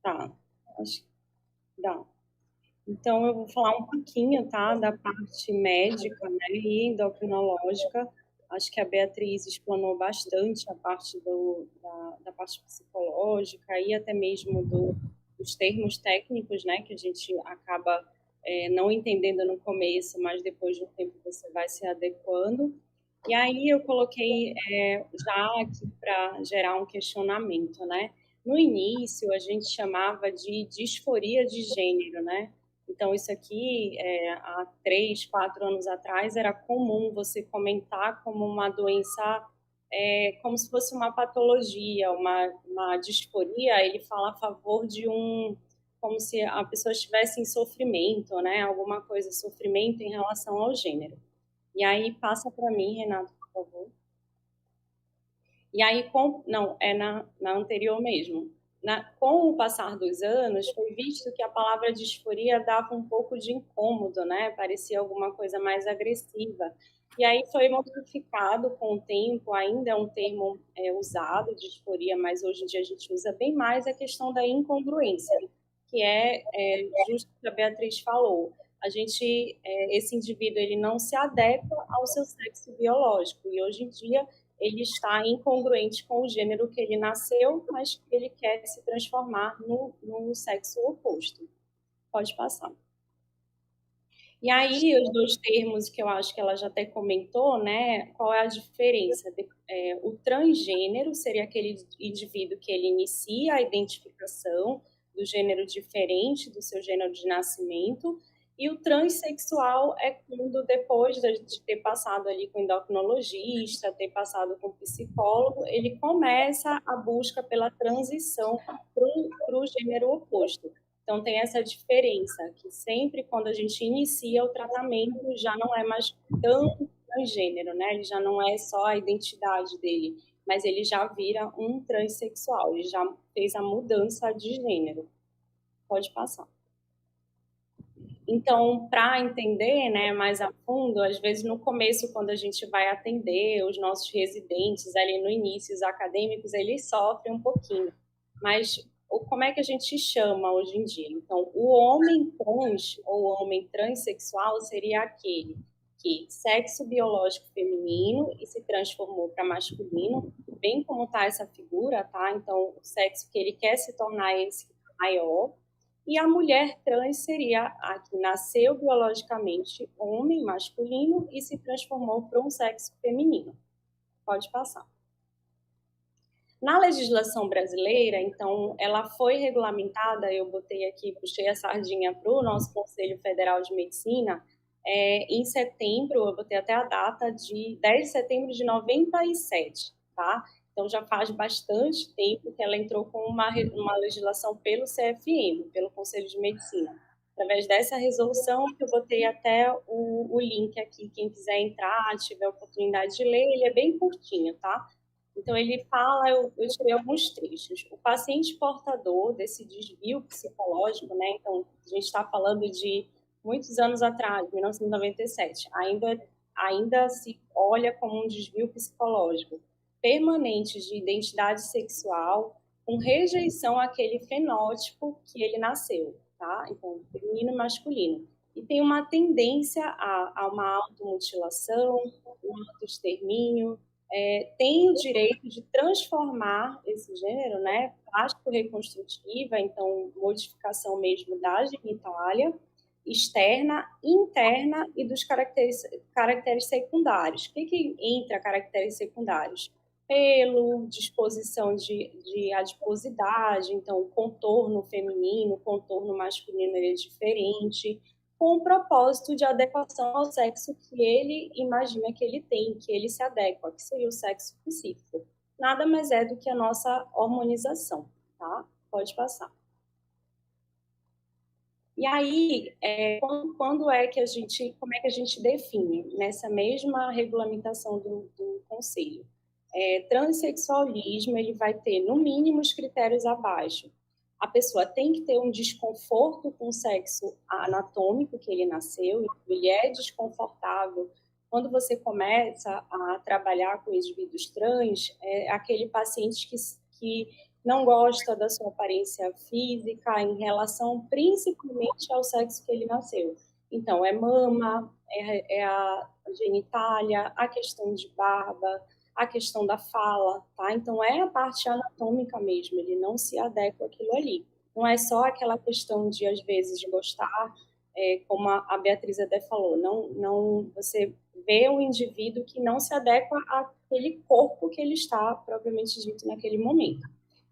Tá. Acho que dá. Então, eu vou falar um pouquinho, tá, da parte médica, né, e endocrinológica. Acho que a Beatriz explanou bastante a parte da parte psicológica e até mesmo dos termos técnicos, né, que a gente acaba não entendendo no começo, mas depois do tempo você vai se adequando. E aí eu coloquei já aqui para gerar um questionamento, né? No início, a gente chamava de disforia de gênero, né? Então, isso aqui, há 3, 4 anos atrás, era comum você comentar como uma doença, como se fosse uma patologia, uma disforia. Ele fala a favor de como se a pessoa estivesse em sofrimento, né? Alguma coisa, sofrimento em relação ao gênero. E aí, passa para mim, Renato, por favor. E aí, não, é na anterior mesmo. Com o passar dos anos, foi visto que a palavra disforia dava um pouco de incômodo, né? Parecia alguma coisa mais agressiva. E aí foi modificado com o tempo, ainda é um termo usado, disforia, mas hoje em dia a gente usa bem mais a questão da incongruência, que é justo o que a Beatriz falou. Esse indivíduo, ele não se adequa ao seu sexo biológico, e hoje em dia ele está incongruente com o gênero que ele nasceu, mas que ele quer se transformar no sexo oposto. Pode passar. E aí, os dois termos que eu acho que ela já até comentou, né? Qual é a diferença? O transgênero seria aquele indivíduo que ele inicia a identificação do gênero diferente do seu gênero de nascimento, e o transexual é quando, depois de ter passado ali com o endocrinologista, ter passado com o psicólogo, ele começa a busca pela transição para o gênero oposto. Então, tem essa diferença, que sempre quando a gente inicia o tratamento, já não é mais tão transgênero, né? Ele já não é só a identidade dele, mas ele já vira um transexual, ele já fez a mudança de gênero. Pode passar. Então, para entender, né, mais a fundo, às vezes no começo, quando a gente vai atender os nossos residentes ali no início, os acadêmicos, eles sofrem um pouquinho. Mas como é que a gente chama hoje em dia? Então, o homem trans ou homem transexual seria aquele que sexo biológico feminino e se transformou para masculino, bem como está essa figura, tá? Então, o sexo que ele quer se tornar esse maior. E a mulher trans seria a que nasceu biologicamente homem, masculino, e se transformou para um sexo feminino. Pode passar. Na legislação brasileira, então, ela foi regulamentada, eu botei aqui, puxei a sardinha para o nosso Conselho Federal de Medicina, em setembro, eu botei até a data de 10 de setembro de 97, tá? Então, já faz bastante tempo que ela entrou com uma legislação pelo CFM, pelo Conselho de Medicina. Através dessa resolução, que eu botei até o link aqui, quem quiser entrar, tiver a oportunidade de ler, ele é bem curtinho, tá? Então, ele fala, eu tirei alguns trechos. O paciente portador desse desvio psicológico, né? Então, a gente está falando de muitos anos atrás, 1997, ainda se olha como um desvio psicológico permanente de identidade sexual, com rejeição àquele fenótipo que ele nasceu, tá? Então, feminino e masculino. E tem uma tendência a uma automutilação, um autoextermínio, tem o direito de transformar esse gênero, né? Plástico reconstrutiva, então, modificação mesmo da genitália, externa, interna e dos caracteres secundários. O que entra caracteres secundários? Pelo, disposição de adiposidade, então contorno feminino, contorno masculino ele é diferente, com o propósito de adequação ao sexo que ele imagina que ele tem, que ele se adequa, que seria o sexo específico. Nada mais é do que a nossa hormonização, tá? Pode passar. E aí, como é que a gente define nessa mesma regulamentação do Conselho? Transsexualismo, ele vai ter, no mínimo, os critérios abaixo. A pessoa tem que ter um desconforto com o sexo anatômico que ele nasceu, ele é desconfortável. Quando você começa a trabalhar com indivíduos trans, aquele paciente que não gosta da sua aparência física em relação principalmente ao sexo que ele nasceu. Então, é mama, é a genitália, a questão de barba, a questão da fala, tá? Então, é a parte anatômica mesmo, ele não se adequa àquilo ali. Não é só aquela questão de, às vezes, de gostar, como a Beatriz até falou, não você vê um indivíduo que não se adequa àquele corpo que ele está, propriamente dito, naquele momento.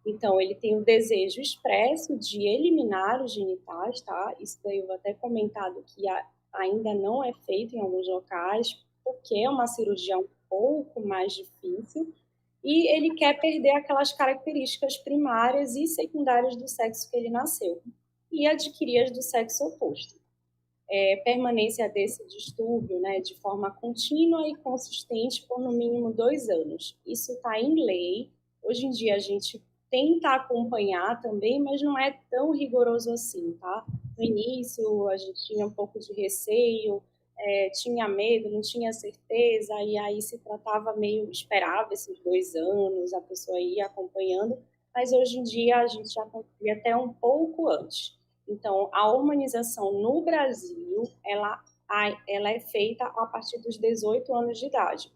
Então, ele tem o desejo expresso de eliminar os genitais, tá? Isso daí eu vou até comentado que ainda não é feito em alguns locais, porque é uma cirurgia um pouco mais difícil, e ele quer perder aquelas características primárias e secundárias do sexo que ele nasceu, e adquirir as do sexo oposto. Permanência desse distúrbio, né, de forma contínua e consistente por no mínimo 2 anos. Isso está em lei. Hoje em dia a gente tenta acompanhar também, mas não é tão rigoroso assim, tá? No início a gente tinha um pouco de receio, tinha medo, não tinha certeza, e aí se tratava meio, esperava esses 2 anos, a pessoa ia acompanhando, mas hoje em dia a gente já consegue até um pouco antes. Então, a hormonização no Brasil, ela é feita a partir dos 18 anos de idade.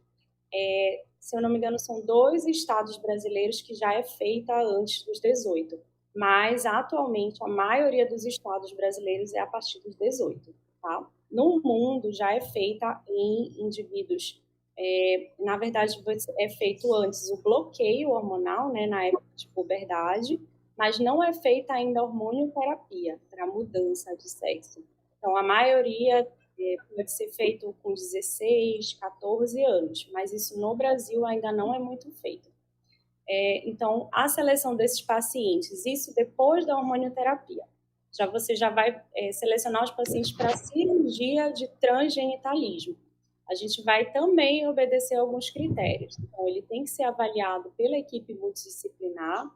Se eu não me engano, são 2 estados brasileiros que já é feita antes dos 18. Mas, atualmente, a maioria dos estados brasileiros é a partir dos 18, tá? No mundo, já é feita em indivíduos... na verdade, é feito antes o bloqueio hormonal, né, na época de puberdade, mas não é feita ainda a hormonioterapia para mudança de sexo. Então, a maioria pode ser feito com 16, 14 anos, mas isso no Brasil ainda não é muito feito. Então, a seleção desses pacientes, isso depois da hormonioterapia. Você já vai selecionar os pacientes para cirurgia de transgenitalismo. A gente vai também obedecer alguns critérios. Então, ele tem que ser avaliado pela equipe multidisciplinar,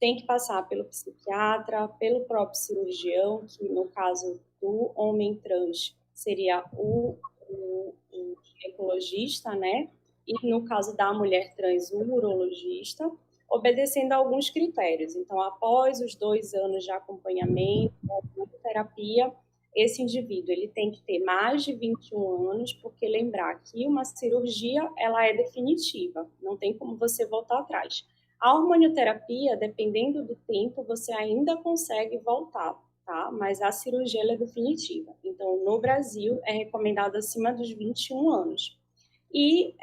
tem que passar pelo psiquiatra, pelo próprio cirurgião, que no caso do homem trans seria o ginecologista, né? E no caso da mulher trans, o urologista, obedecendo a alguns critérios. Então, após os 2 anos de acompanhamento, terapia, esse indivíduo ele tem que ter mais de 21 anos, porque lembrar que uma cirurgia ela é definitiva, não tem como você voltar atrás. A hormonioterapia, dependendo do tempo, você ainda consegue voltar, tá? Mas a cirurgia ela é definitiva. Então, no Brasil, é recomendado acima dos 21 anos. E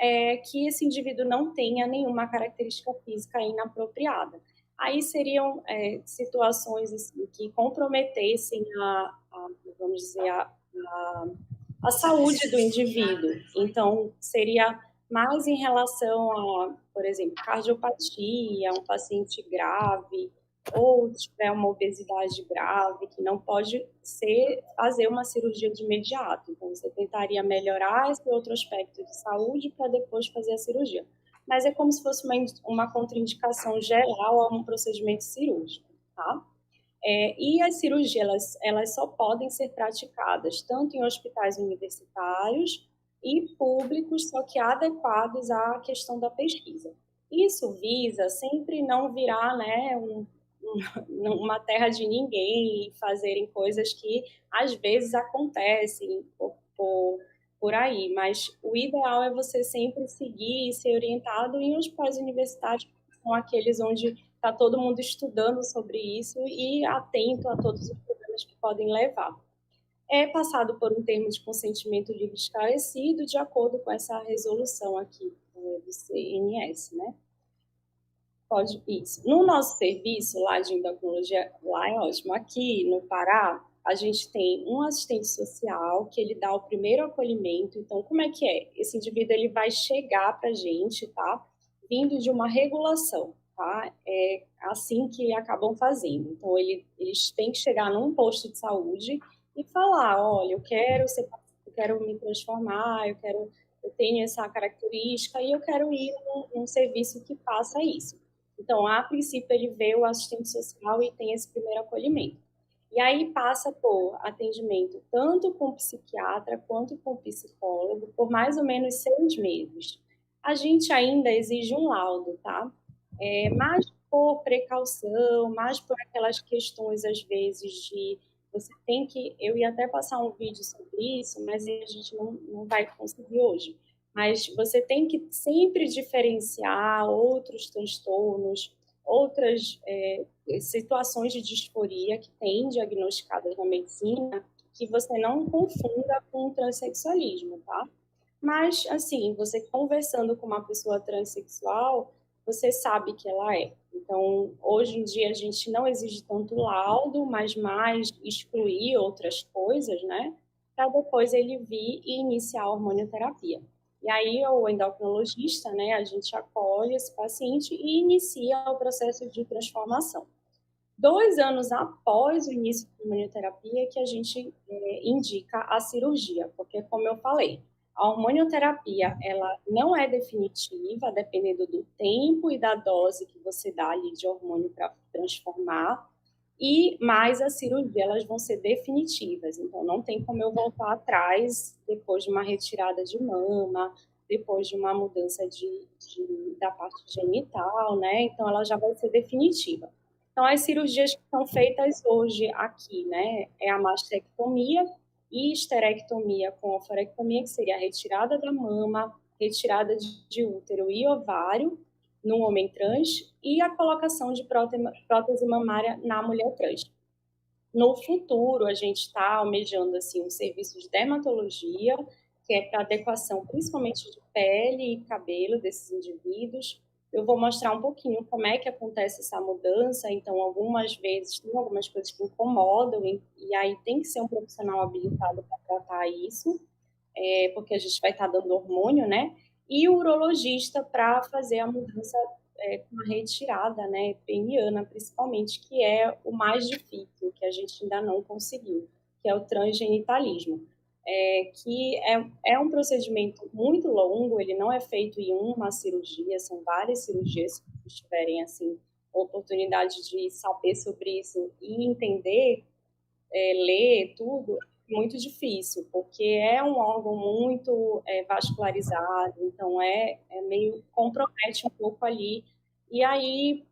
que esse indivíduo não tenha nenhuma característica física inapropriada. Aí seriam situações assim, que comprometessem vamos dizer, a saúde do indivíduo. Então, seria mais em relação a, por exemplo, cardiopatia, um paciente grave, ou tiver uma obesidade grave, que não pode fazer uma cirurgia de imediato. Então, você tentaria melhorar esse outro aspecto de saúde para depois fazer a cirurgia. Mas é como se fosse uma contraindicação geral a um procedimento cirúrgico, tá? E as cirurgias, elas só podem ser praticadas tanto em hospitais universitários e públicos, só que adequados à questão da pesquisa. Isso visa sempre não virar, né, uma terra de ninguém e fazerem coisas que às vezes acontecem por aí, mas o ideal é você sempre seguir e ser orientado em hospitais universitários, que são aqueles onde está todo mundo estudando sobre isso e atento a todos os problemas que podem levar. É passado por um termo de consentimento livre esclarecido, de acordo com essa resolução aqui do CNS, né? Pode isso. No nosso serviço lá de endocrinologia, lá é ótimo. Aqui no Pará, a gente tem um assistente social que ele dá o primeiro acolhimento. Então, como é que é? Esse indivíduo ele vai chegar para a gente, tá? Vindo de uma regulação, tá? É assim que acabam fazendo. Então, eles têm que chegar num posto de saúde e falar, olha, eu quero me transformar, eu tenho essa característica e eu quero ir num serviço que faça isso. Então, a princípio, ele vê o assistente social e tem esse primeiro acolhimento. E aí passa por atendimento tanto com psiquiatra quanto com psicólogo por mais ou menos 6 meses. A gente ainda exige um laudo, tá? Mais por precaução, mais por aquelas questões, às vezes, de você tem que... Eu ia até passar um vídeo sobre isso, mas a gente não vai conseguir hoje. Mas você tem que sempre diferenciar outros transtornos, outras situações de disforia que tem diagnosticadas na medicina, que você não confunda com o transexualismo, tá? Mas, assim, você conversando com uma pessoa transexual, você sabe que ela é. Então, hoje em dia, a gente não exige tanto laudo, mas mais excluir outras coisas, né? Para depois ele vir e iniciar a hormonioterapia. E aí, o endocrinologista, né, a gente acolhe esse paciente e inicia o processo de transformação. 2 anos após o início da hormonioterapia que a gente indica a cirurgia, porque, como eu falei, a hormonioterapia ela não é definitiva, dependendo do tempo e da dose que você dá ali de hormônio para transformar, e mais a cirurgia, elas vão ser definitivas. Então, não tem como eu voltar atrás depois de uma retirada de mama, depois de uma mudança da parte genital, né? Então, ela já vai ser definitiva. Então, as cirurgias que são feitas hoje aqui, né, é a mastectomia e histerectomia com ovarectomia, que seria a retirada da mama, retirada de útero e ovário no homem trans e a colocação de prótese mamária na mulher trans. No futuro, a gente está almejando assim, um serviço de dermatologia, que é para adequação principalmente de pele e cabelo desses indivíduos. Eu vou mostrar um pouquinho como é que acontece essa mudança. Então, algumas vezes, tem algumas coisas que incomodam, e aí tem que ser um profissional habilitado para tratar isso, porque a gente vai estar dando hormônio, né? E o urologista para fazer a mudança com a retirada, né, peniana, principalmente, que é o mais difícil, que a gente ainda não conseguiu, que é o transgenitalismo. Que é um procedimento muito longo, ele não é feito em uma cirurgia, são várias cirurgias que estiverem assim oportunidade de saber sobre isso e entender, ler tudo, é muito difícil, porque é um órgão muito vascularizado, então meio compromete um pouco ali. E aí,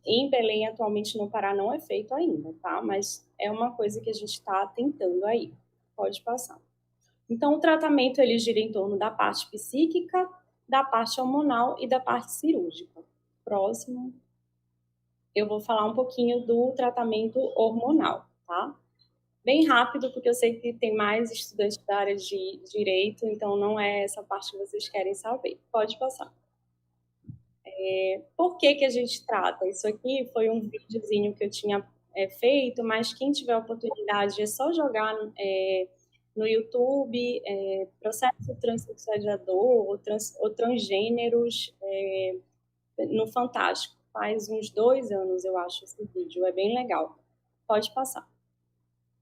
em Belém, atualmente no Pará, não é feito ainda, tá? Mas é uma coisa que a gente está tentando aí. Pode passar. Então, o tratamento ele gira em torno da parte psíquica, da parte hormonal e da parte cirúrgica. Próximo. Eu vou falar um pouquinho do tratamento hormonal, tá? Bem rápido, porque eu sei que tem mais estudantes da área de direito, então não é essa parte que vocês querem saber. Pode passar. Por que a gente trata? Isso aqui foi um videozinho que eu tinha feito, mas quem tiver a oportunidade é só jogar no YouTube, processo transexualizador ou transgêneros no Fantástico. Faz uns 2 anos, eu acho, esse vídeo. É bem legal. Pode passar.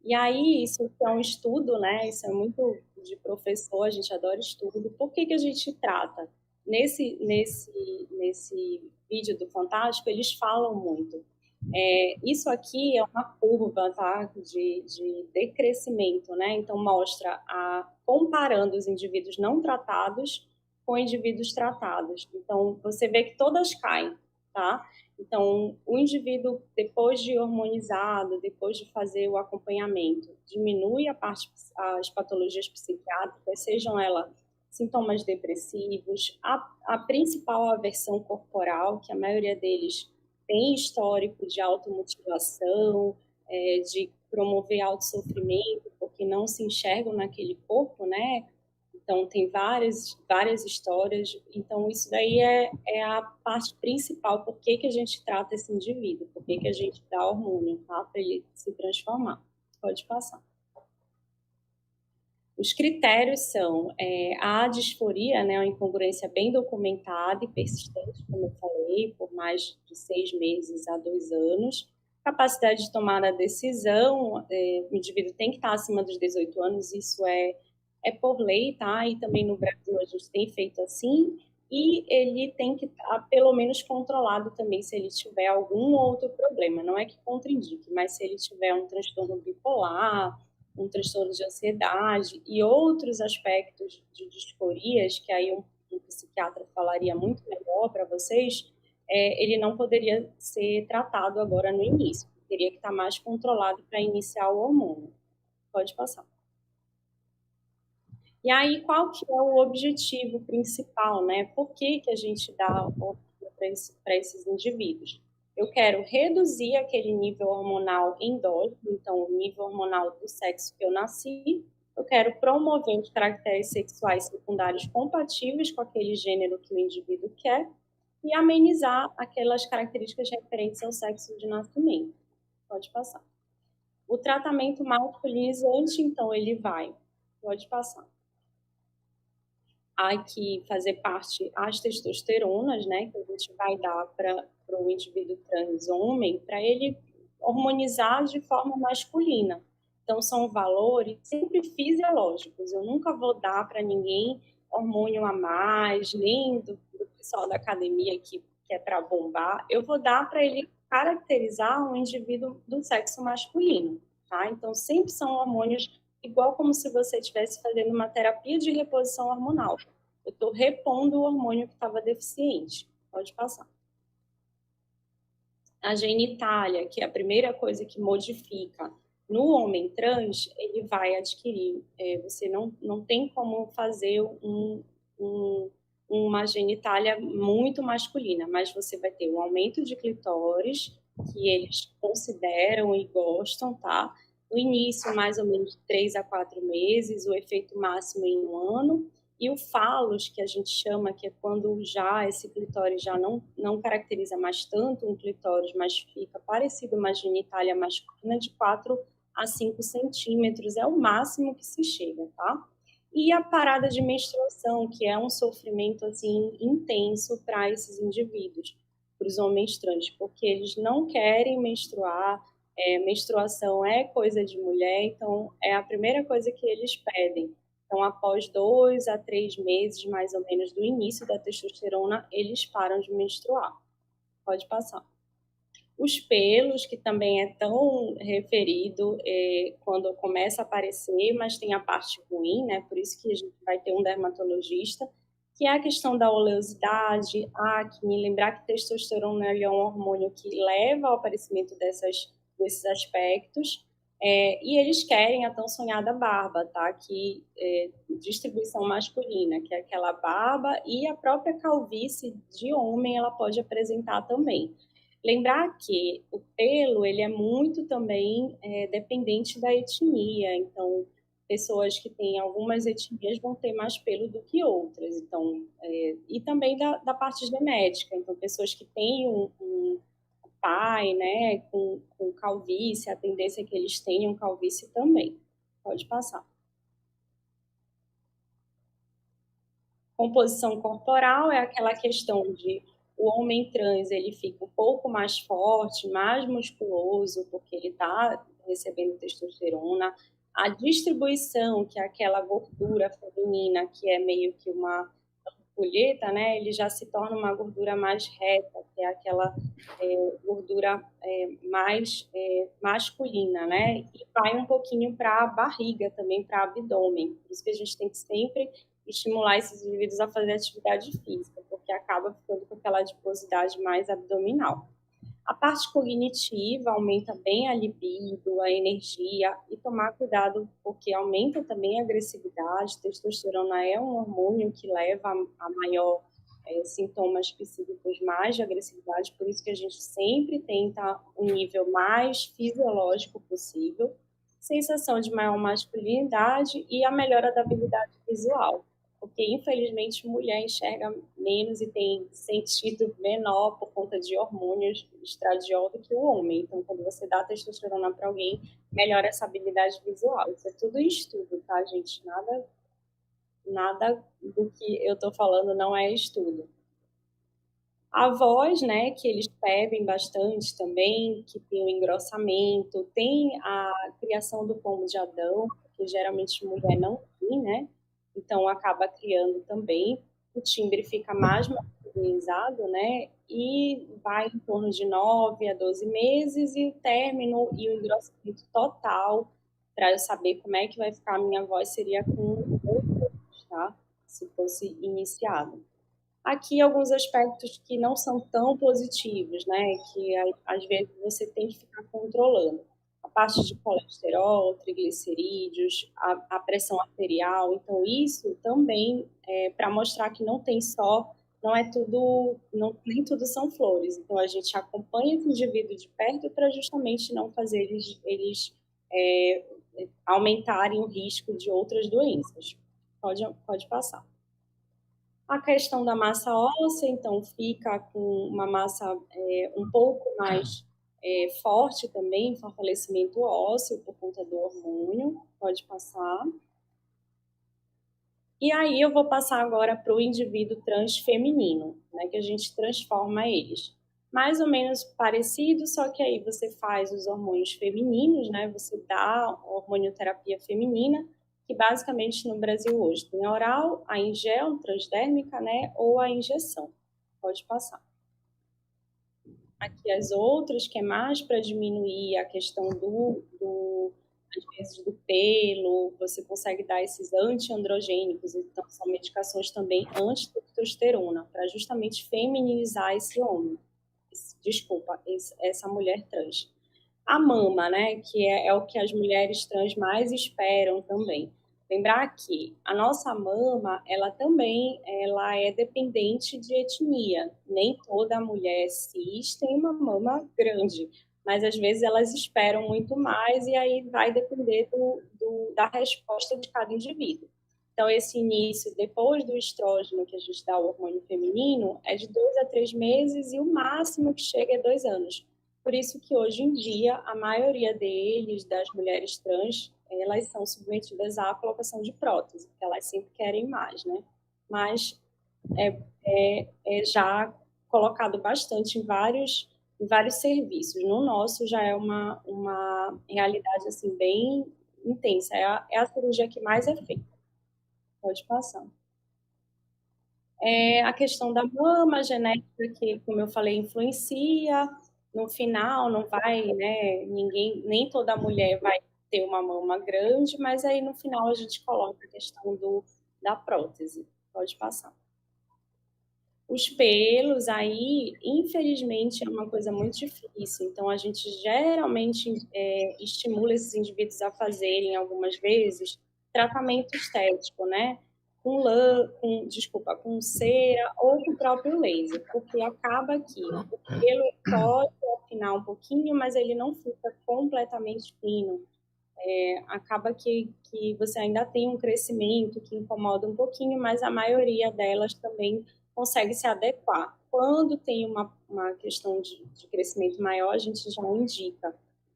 E aí, isso é um estudo, né? Isso é muito de professor, a gente adora estudo. Por que a gente trata? Nesse vídeo do Fantástico, eles falam muito. Isso aqui é uma curva, tá? de decrescimento, né? Então, mostra comparando os indivíduos não tratados com indivíduos tratados. Então, você vê que todas caem, tá? Então, o indivíduo, depois de hormonizado, depois de fazer o acompanhamento, diminui as patologias psiquiátricas, sejam elas sintomas depressivos, a principal aversão corporal, que a maioria deles tem histórico de automutilação, de promover autossofrimento, porque não se enxergam naquele corpo, né? Então, tem várias histórias. Então, isso daí é a parte principal. Por que a gente trata esse indivíduo? Por que a gente dá hormônio, tá? Para ele se transformar. Pode passar. Os critérios são a disforia, né, uma incongruência bem documentada e persistente, como eu falei, por mais de 6 meses a 2 anos. Capacidade de tomar a decisão, o indivíduo tem que estar acima dos 18 anos, isso é por lei, tá? E também no Brasil a gente tem feito assim. E ele tem que estar pelo menos controlado também se ele tiver algum outro problema. Não é que contraindique, mas se ele tiver um transtorno bipolar, um transtorno de ansiedade e outros aspectos de disforias, que aí um psiquiatra falaria muito melhor para vocês, ele não poderia ser tratado agora no início. Teria que estar mais controlado para iniciar o hormônio. Pode passar. E aí, qual que é o objetivo principal, né? Por que a gente dá hormônio para esses indivíduos? Eu quero reduzir aquele nível hormonal endógeno, então o nível hormonal do sexo que eu nasci. Eu quero promover os caracteres sexuais secundários compatíveis com aquele gênero que o indivíduo quer e amenizar aquelas características referentes ao sexo de nascimento. Pode passar. O tratamento masculinizante, então, ele vai. Pode passar. Há que fazer parte as testosteronas, né, que a gente vai dar para o indivíduo trans homem, para ele hormonizar de forma masculina. Então, são valores sempre fisiológicos. Eu nunca vou dar para ninguém hormônio a mais, nem do pessoal da academia que é para bombar. Eu vou dar para ele caracterizar um indivíduo do sexo masculino, tá? Então, sempre são hormônios igual como se você estivesse fazendo uma terapia de reposição hormonal. Eu estou repondo o hormônio que estava deficiente. Pode passar. A genitália, que é a primeira coisa que modifica no homem trans, ele vai adquirir. Você não tem como fazer uma genitália muito masculina, mas você vai ter um aumento de clitóris, que eles consideram e gostam, tá? No início, mais ou menos 3 a 4 meses, o efeito máximo em 1 ano, e o falos, que a gente chama, que é quando já esse clitóris já não caracteriza mais tanto um clitóris, mas fica parecido uma genitália masculina, de 4 a 5 centímetros, é o máximo que se chega, tá? E a parada de menstruação, que é um sofrimento, assim, intenso para esses indivíduos, para os homens trans, porque eles não querem menstruar, menstruação é coisa de mulher, então é a primeira coisa que eles pedem. Então, após 2 a 3 meses, mais ou menos, do início da testosterona, eles param de menstruar. Pode passar. Os pelos, que também é tão referido quando começa a aparecer, mas tem a parte ruim, né? Por isso que a gente vai ter um dermatologista, que é a questão da oleosidade, acne. Lembrar que testosterona é um hormônio que leva ao aparecimento desses aspectos. E eles querem a tão sonhada barba, tá? Que distribuição masculina, que é aquela barba, e a própria calvície de homem ela pode apresentar também. Lembrar que o pelo ele é muito também dependente da etnia, então pessoas que têm algumas etnias vão ter mais pelo do que outras, então e também da parte genética, então pessoas que têm um pai, né, com calvície, a tendência é que eles tenham calvície também. Pode passar. Composição corporal é aquela questão de o homem trans ele fica um pouco mais forte, mais musculoso, porque ele está recebendo testosterona. A distribuição, que é aquela gordura feminina, que é meio que uma ampulheta, né? Ele já se torna uma gordura mais reta, que é aquela gordura mais masculina, né? E vai um pouquinho para a barriga também, para o abdômen. Por isso que a gente tem que sempre estimular esses indivíduos a fazer atividade física, porque acaba ficando com aquela adiposidade mais abdominal. A parte cognitiva aumenta bem a libido, a energia, e tomar cuidado porque aumenta também a agressividade. Testosterona é um hormônio que leva a maior sintomas psíquicos mais de agressividade, por isso que a gente sempre tenta um nível mais fisiológico possível, sensação de maior masculinidade e a melhora da habilidade visual, porque infelizmente mulher enxerga menos e tem sentido menor por conta de hormônios estradiol do que o homem. Então, quando você dá testosterona para alguém, melhora essa habilidade visual. Isso é tudo estudo, tá, gente? Nada do que eu estou falando não é estudo. A voz, né, que eles bebem bastante também, que tem o engrossamento, tem a criação do pomo de Adão, que geralmente mulher não tem, né? Então acaba criando também. O timbre fica mais masculinizado, né? E vai em torno de 9 a 12 meses, e o término e o engrossamento total, para eu saber como é que vai ficar a minha voz, seria com 8 anos, tá? Se fosse iniciado. Aqui alguns aspectos que não são tão positivos, né? Que às vezes você tem que ficar controlando. A parte de colesterol, triglicerídeos, a pressão arterial. Então, isso também é para mostrar que não tem só, não é tudo, não, nem tudo são flores. Então, a gente acompanha esse indivíduo de perto para justamente não fazer eles aumentarem o risco de outras doenças. Pode passar. A questão da massa óssea, então, fica com uma massa um pouco mais forte também, fortalecimento ósseo por conta do hormônio. Pode passar. E aí eu vou passar agora para o indivíduo trans feminino, né, que a gente transforma eles. Mais ou menos parecido, só que aí você faz os hormônios femininos, né, você dá a hormonioterapia feminina, que basicamente no Brasil hoje tem a oral, a em gel, transdérmica, né, ou a injeção. Pode passar. Aqui as outras, que é mais para diminuir a questão às vezes do pelo, você consegue dar esses antiandrogênicos, então são medicações também antitestosterona, para justamente feminilizar esse homem, essa mulher trans. A mama, né, que é o que as mulheres trans mais esperam também. Lembrar que a nossa mama, ela é dependente de etnia. Nem toda mulher cis tem uma mama grande, mas às vezes elas esperam muito mais e aí vai depender da resposta de cada indivíduo. Então, esse início, depois do estrógeno, que a gente dá o hormônio feminino, é de 2 a 3 meses e o máximo que chega é 2 anos. Por isso que hoje em dia a maioria deles, das mulheres trans, elas são submetidas à colocação de prótese, porque elas sempre querem mais, né? Mas é já colocado bastante em vários serviços. No nosso já é uma realidade assim bem intensa. É a cirurgia que mais é feita. Pode passar. A questão da mama, a genética, que, como eu falei, influencia. No final, não vai, né? Nem toda mulher vai ter uma mama grande, mas aí no final a gente coloca a questão da prótese. Pode passar. Os pelos aí, infelizmente, é uma coisa muito difícil. Então, a gente geralmente estimula esses indivíduos a fazerem, algumas vezes, tratamento estético, né? Com cera ou com o próprio laser, porque acaba que o pelo pode afinar um pouquinho, mas ele não fica completamente fino. Acaba que você ainda tem um crescimento que incomoda um pouquinho, mas a maioria delas também consegue se adequar. Quando tem uma questão de crescimento maior, a gente já indica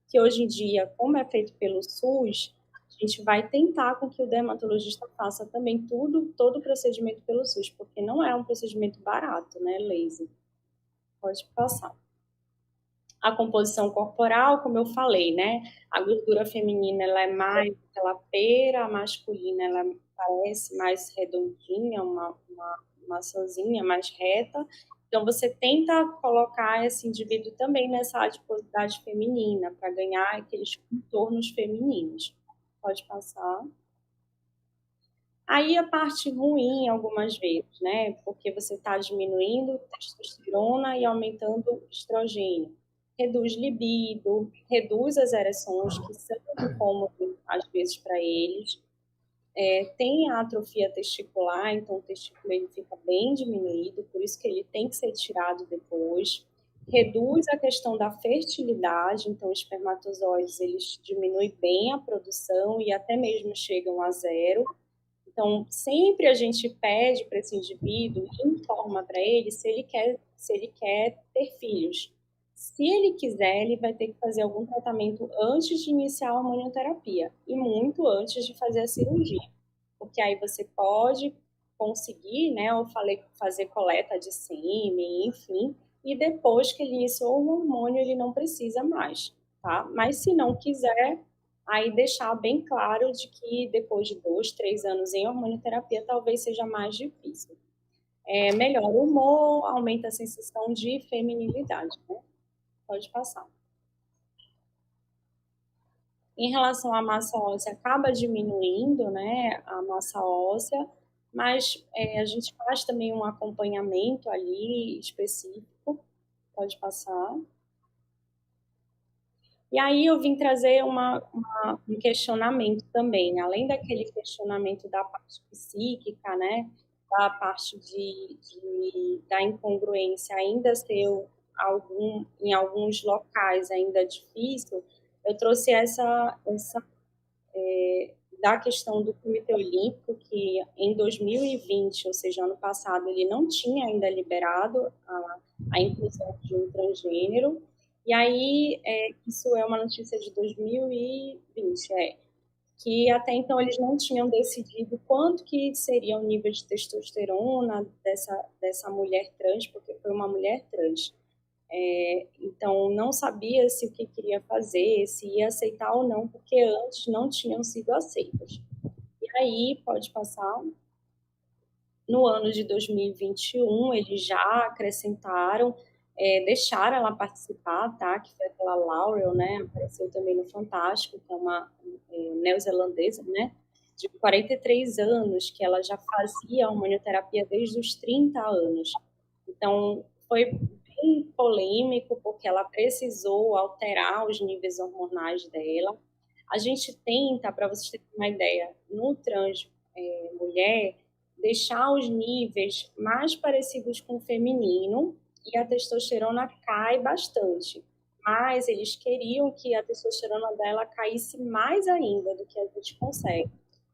que hoje em dia, como é feito pelo SUS, a gente vai tentar com que o dermatologista faça também todo o procedimento pelo SUS, porque não é um procedimento barato, né, laser. Pode passar. A composição corporal, como eu falei, né? A gordura feminina ela é mais aquela pera, a masculina ela parece mais redondinha, uma maçãzinha mais reta. Então, você tenta colocar esse indivíduo também nessa adiposidade feminina, para ganhar aqueles contornos femininos. Pode passar. Aí a parte ruim, algumas vezes, né? Porque você está diminuindo testosterona e aumentando o estrogênio. Reduz libido, reduz as ereções, que são incômodas, às vezes, para eles. Tem a atrofia testicular, então o testículo ele fica bem diminuído, por isso que ele tem que ser tirado depois. Reduz a questão da fertilidade, então os espermatozoides eles diminuem bem a produção e até mesmo chegam a zero. Então, sempre a gente pede para esse indivíduo, informa para ele se ele quer ter filhos. Se ele quiser, ele vai ter que fazer algum tratamento antes de iniciar a hormonioterapia e muito antes de fazer a cirurgia, porque aí você pode conseguir, né, eu falei, fazer coleta de sêmen, enfim, e depois que ele iniciou o hormônio, ele não precisa mais, tá? Mas se não quiser, aí deixar bem claro de que depois de 2, 3 anos em hormonioterapia, talvez seja mais difícil. Melhora o humor, aumenta a sensação de feminilidade, né? Pode passar. Em relação à massa óssea, acaba diminuindo, né, a massa óssea, mas a gente faz também um acompanhamento ali específico. Pode passar. E aí eu vim trazer um questionamento também, além daquele questionamento da parte psíquica, né, da parte da incongruência ainda ser em alguns locais ainda difícil, eu trouxe essa da questão do Comitê Olímpico, que em 2020, ou seja, ano passado, ele não tinha ainda liberado a inclusão de um transgênero. E aí, isso é uma notícia de 2020, que até então eles não tinham decidido quanto que seria o nível de testosterona dessa mulher trans, porque foi uma mulher trans. Então, não sabia se o que queria fazer, se ia aceitar ou não, porque antes não tinham sido aceitas. E aí, pode passar. No ano de 2021, eles já acrescentaram, deixaram ela participar, tá? Que foi aquela Laurel, né? Apareceu também no Fantástico, que é uma neozelandesa, né? De 43 anos, que ela já fazia hormonioterapia desde os 30 anos. Então, foi bem polêmico, porque ela precisou alterar os níveis hormonais dela. A gente tenta, para vocês terem uma ideia, no trans mulher, deixar os níveis mais parecidos com o feminino e a testosterona cai bastante. Mas eles queriam que a testosterona dela caísse mais ainda do que a gente consegue.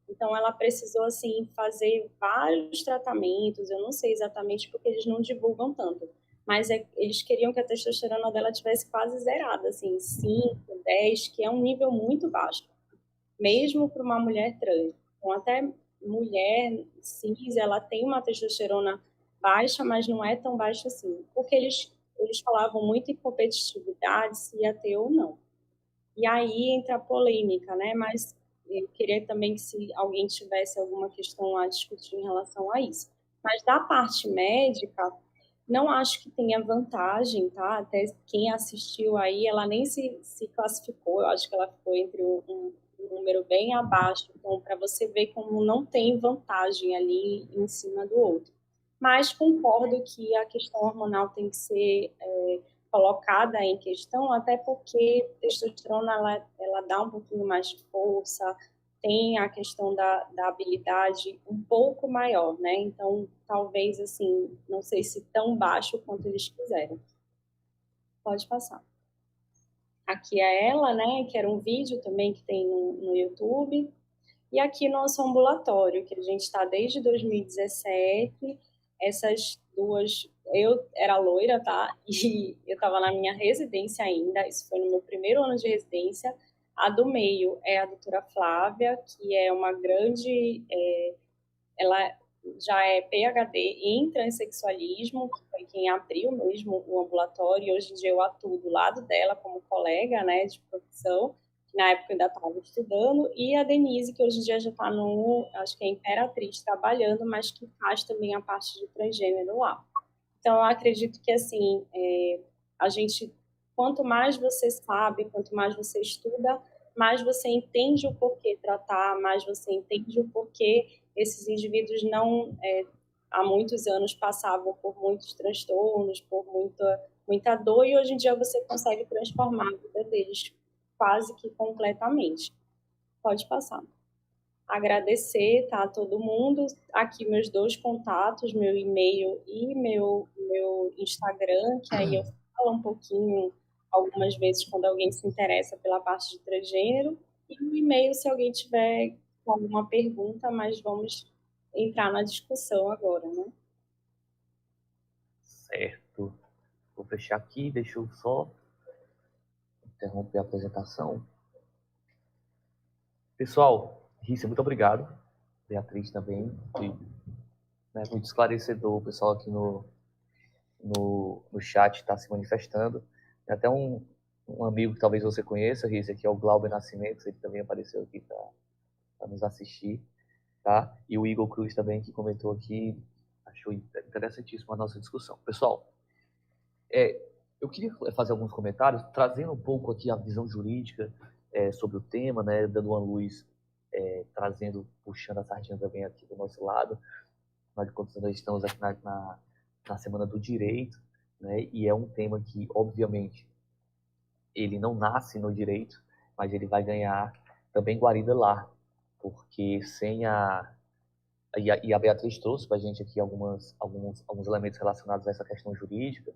Então, ela precisou, assim, fazer vários tratamentos, eu não sei exatamente porque eles não divulgam tanto, mas eles queriam que a testosterona dela tivesse quase zerada, assim, 5, 10, que é um nível muito baixo, mesmo para uma mulher trans. Então, até mulher cis, ela tem uma testosterona baixa, mas não é tão baixa assim, porque eles falavam muito em competitividade, se ia ter ou não. E aí entra a polêmica, né? Mas eu queria também que se alguém tivesse alguma questão a discutir em relação a isso. Mas da parte médica, Não acho que tenha vantagem, tá? Até quem assistiu aí, ela nem se classificou, eu acho que ela ficou entre um número bem abaixo. Então, para você ver como não tem vantagem ali em cima do outro. Mas concordo que a questão hormonal tem que ser colocada em questão, até porque testosterona ela dá um pouquinho mais de força, tem a questão da habilidade um pouco maior, né? Então, talvez, assim, não sei se tão baixo quanto eles quiserem. Pode passar. Aqui é ela, né? Que era um vídeo também que tem no YouTube. E aqui nosso ambulatório, que a gente está desde 2017. Essas duas, eu era loira, tá? E eu estava na minha residência ainda, isso foi no meu primeiro ano de residência. A do meio é a doutora Flávia, que é uma grande, ela já é PhD em transexualismo, que foi quem abriu mesmo o ambulatório, e hoje em dia eu atuo do lado dela como colega, né, de profissão, que na época eu ainda estava estudando, e a Denise, que hoje em dia já está no, acho que é Imperatriz, trabalhando, mas que faz também a parte de transgênero lá. Então, eu acredito que, assim, a gente, quanto mais você sabe, quanto mais você estuda, mais você entende o porquê tratar, mais você entende o porquê esses indivíduos não, há muitos anos, passavam por muitos transtornos, por muita dor, e hoje em dia você consegue transformar a vida deles quase que completamente. Pode passar. Agradecer, tá, a todo mundo. Aqui meus 2 contatos, meu e-mail e meu Instagram, que aí eu falo um pouquinho algumas vezes quando alguém se interessa pela parte de transgênero, e o e-mail se alguém tiver alguma pergunta, mas vamos entrar na discussão agora, né? Certo. Vou fechar aqui, deixa eu só interromper a apresentação. Pessoal, Rícia, muito obrigado. Beatriz também, né, muito esclarecedor. O pessoal aqui no chat está se manifestando. Tem até um amigo que talvez você conheça, Rícia, que é o Glauber Nascimento, ele também apareceu aqui para nos assistir, tá? E o Igor Cruz também, que comentou aqui, achou interessantíssima a nossa discussão. Pessoal, eu queria fazer alguns comentários, trazendo um pouco aqui a visão jurídica sobre o tema, né, dando uma luz, puxando a sardinha também aqui do nosso lado. Afinal de contas, nós estamos aqui na Semana do Direito, né, e é um tema que, obviamente, ele não nasce no direito, mas ele vai ganhar também guarida lá, porque sem a Beatriz trouxe para a gente aqui alguns elementos relacionados a essa questão jurídica.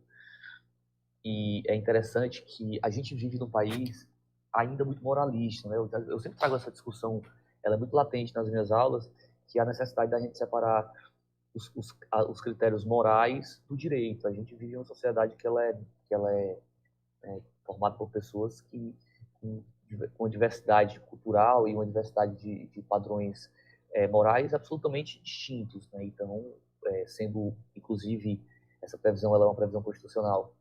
E é interessante que a gente vive num país ainda muito moralista, né? Eu sempre trago essa discussão, ela é muito latente nas minhas aulas, que é a necessidade da gente separar os critérios morais do direito. A gente vive em uma sociedade que ela é formada por pessoas que com uma diversidade cultural e uma diversidade de padrões morais absolutamente distintos, né? Então, sendo inclusive essa previsão, ela é uma previsão constitucional.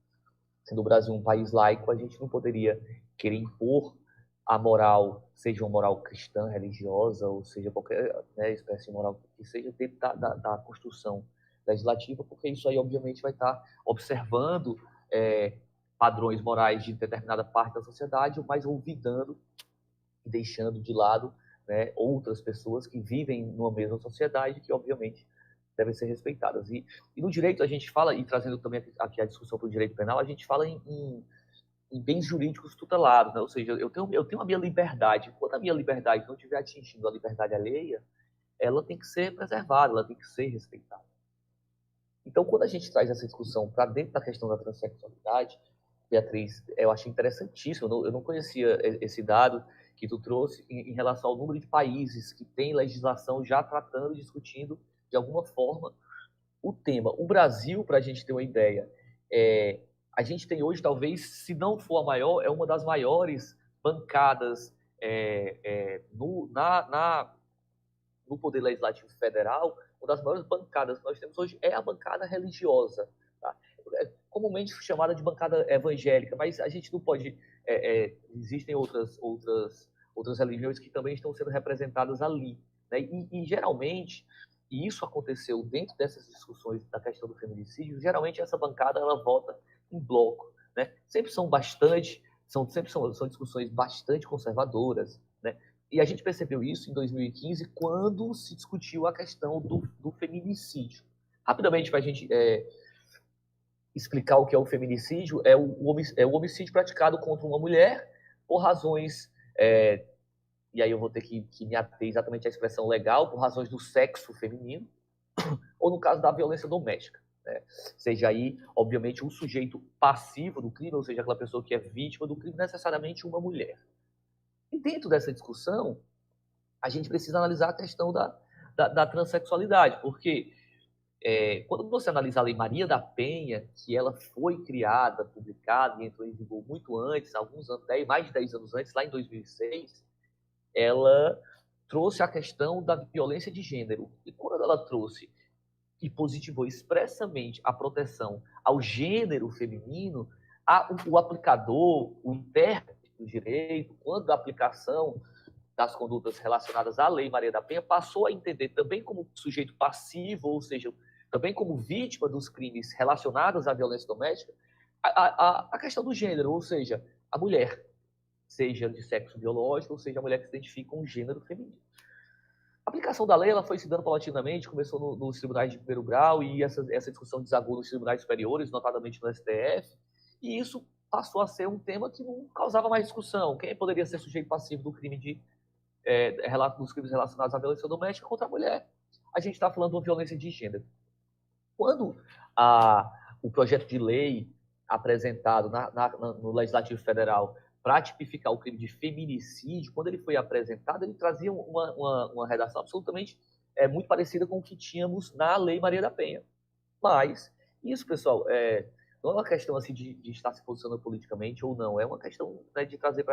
Sendo o Brasil um país laico, a gente não poderia querer impor a moral, seja uma moral cristã, religiosa, ou seja qualquer, né, espécie de moral que seja, dentro da construção legislativa, porque isso aí, obviamente, vai estar observando padrões morais de determinada parte da sociedade, mas olvidando e deixando de lado, né, outras pessoas que vivem numa mesma sociedade, que, obviamente, devem ser respeitadas. E no direito a gente fala, e trazendo também aqui a discussão para o direito penal, a gente fala em bens jurídicos tutelados, né? Ou seja, eu tenho a minha liberdade. Enquanto a minha liberdade não estiver atingindo a liberdade alheia, ela tem que ser preservada, ela tem que ser respeitada. Então, quando a gente traz essa discussão para dentro da questão da transexualidade, Beatriz, eu achei interessantíssimo, eu não conhecia esse dado que tu trouxe em relação ao número de países que tem legislação já tratando, discutindo de alguma forma o tema. O Brasil, para a gente ter uma ideia, a gente tem hoje, talvez, se não for a maior, é uma das maiores bancadas no Poder Legislativo Federal. Uma das maiores bancadas que nós temos hoje é a bancada religiosa, tá? Comumente chamada de bancada evangélica, mas a gente não pode... existem outras religiões que também estão sendo representadas ali, né? E geralmente e isso aconteceu dentro dessas discussões da questão do feminicídio, geralmente essa bancada ela vota em bloco, né? Sempre são discussões bastante conservadoras, né? E a gente percebeu isso em 2015, quando se discutiu a questão do feminicídio. Rapidamente, para a gente explicar o que é o feminicídio, é o homicídio praticado contra uma mulher por razões, e aí eu vou ter que me ater exatamente à expressão legal, por razões do sexo feminino, ou no caso da violência doméstica. Né? Seja aí, obviamente, um sujeito passivo do crime, ou seja, aquela pessoa que é vítima do crime, necessariamente uma mulher. E dentro dessa discussão, a gente precisa analisar a questão da transexualidade, porque quando você analisa a Lei Maria da Penha, que ela foi criada, publicada e entrou em vigor muito antes, mais de 10 anos antes, lá em 2006, ela trouxe a questão da violência de gênero. E quando ela trouxe e positivou expressamente a proteção ao gênero feminino, o aplicador, o intérprete do direito, quando a aplicação das condutas relacionadas à Lei Maria da Penha, passou a entender também como sujeito passivo, ou seja, também como vítima dos crimes relacionados à violência doméstica, a questão do gênero, ou seja, a mulher, seja de sexo biológico, ou seja, a mulher que se identifica com o gênero feminino. A aplicação da lei ela foi se dando paulatinamente, começou nos tribunais de primeiro grau e essa discussão desagou nos tribunais superiores, notadamente no STF, e isso passou a ser um tema que não causava mais discussão. Quem poderia ser sujeito passivo do crime dos crimes relacionados à violência doméstica contra a mulher? A gente está falando de uma violência de gênero. Quando o projeto de lei apresentado no Legislativo Federal para tipificar o crime de feminicídio, quando ele foi apresentado, ele trazia uma redação absolutamente muito parecida com o que tínhamos na Lei Maria da Penha. Mas isso, pessoal, não é uma questão assim de estar se posicionando politicamente ou não, é uma questão, né, de trazer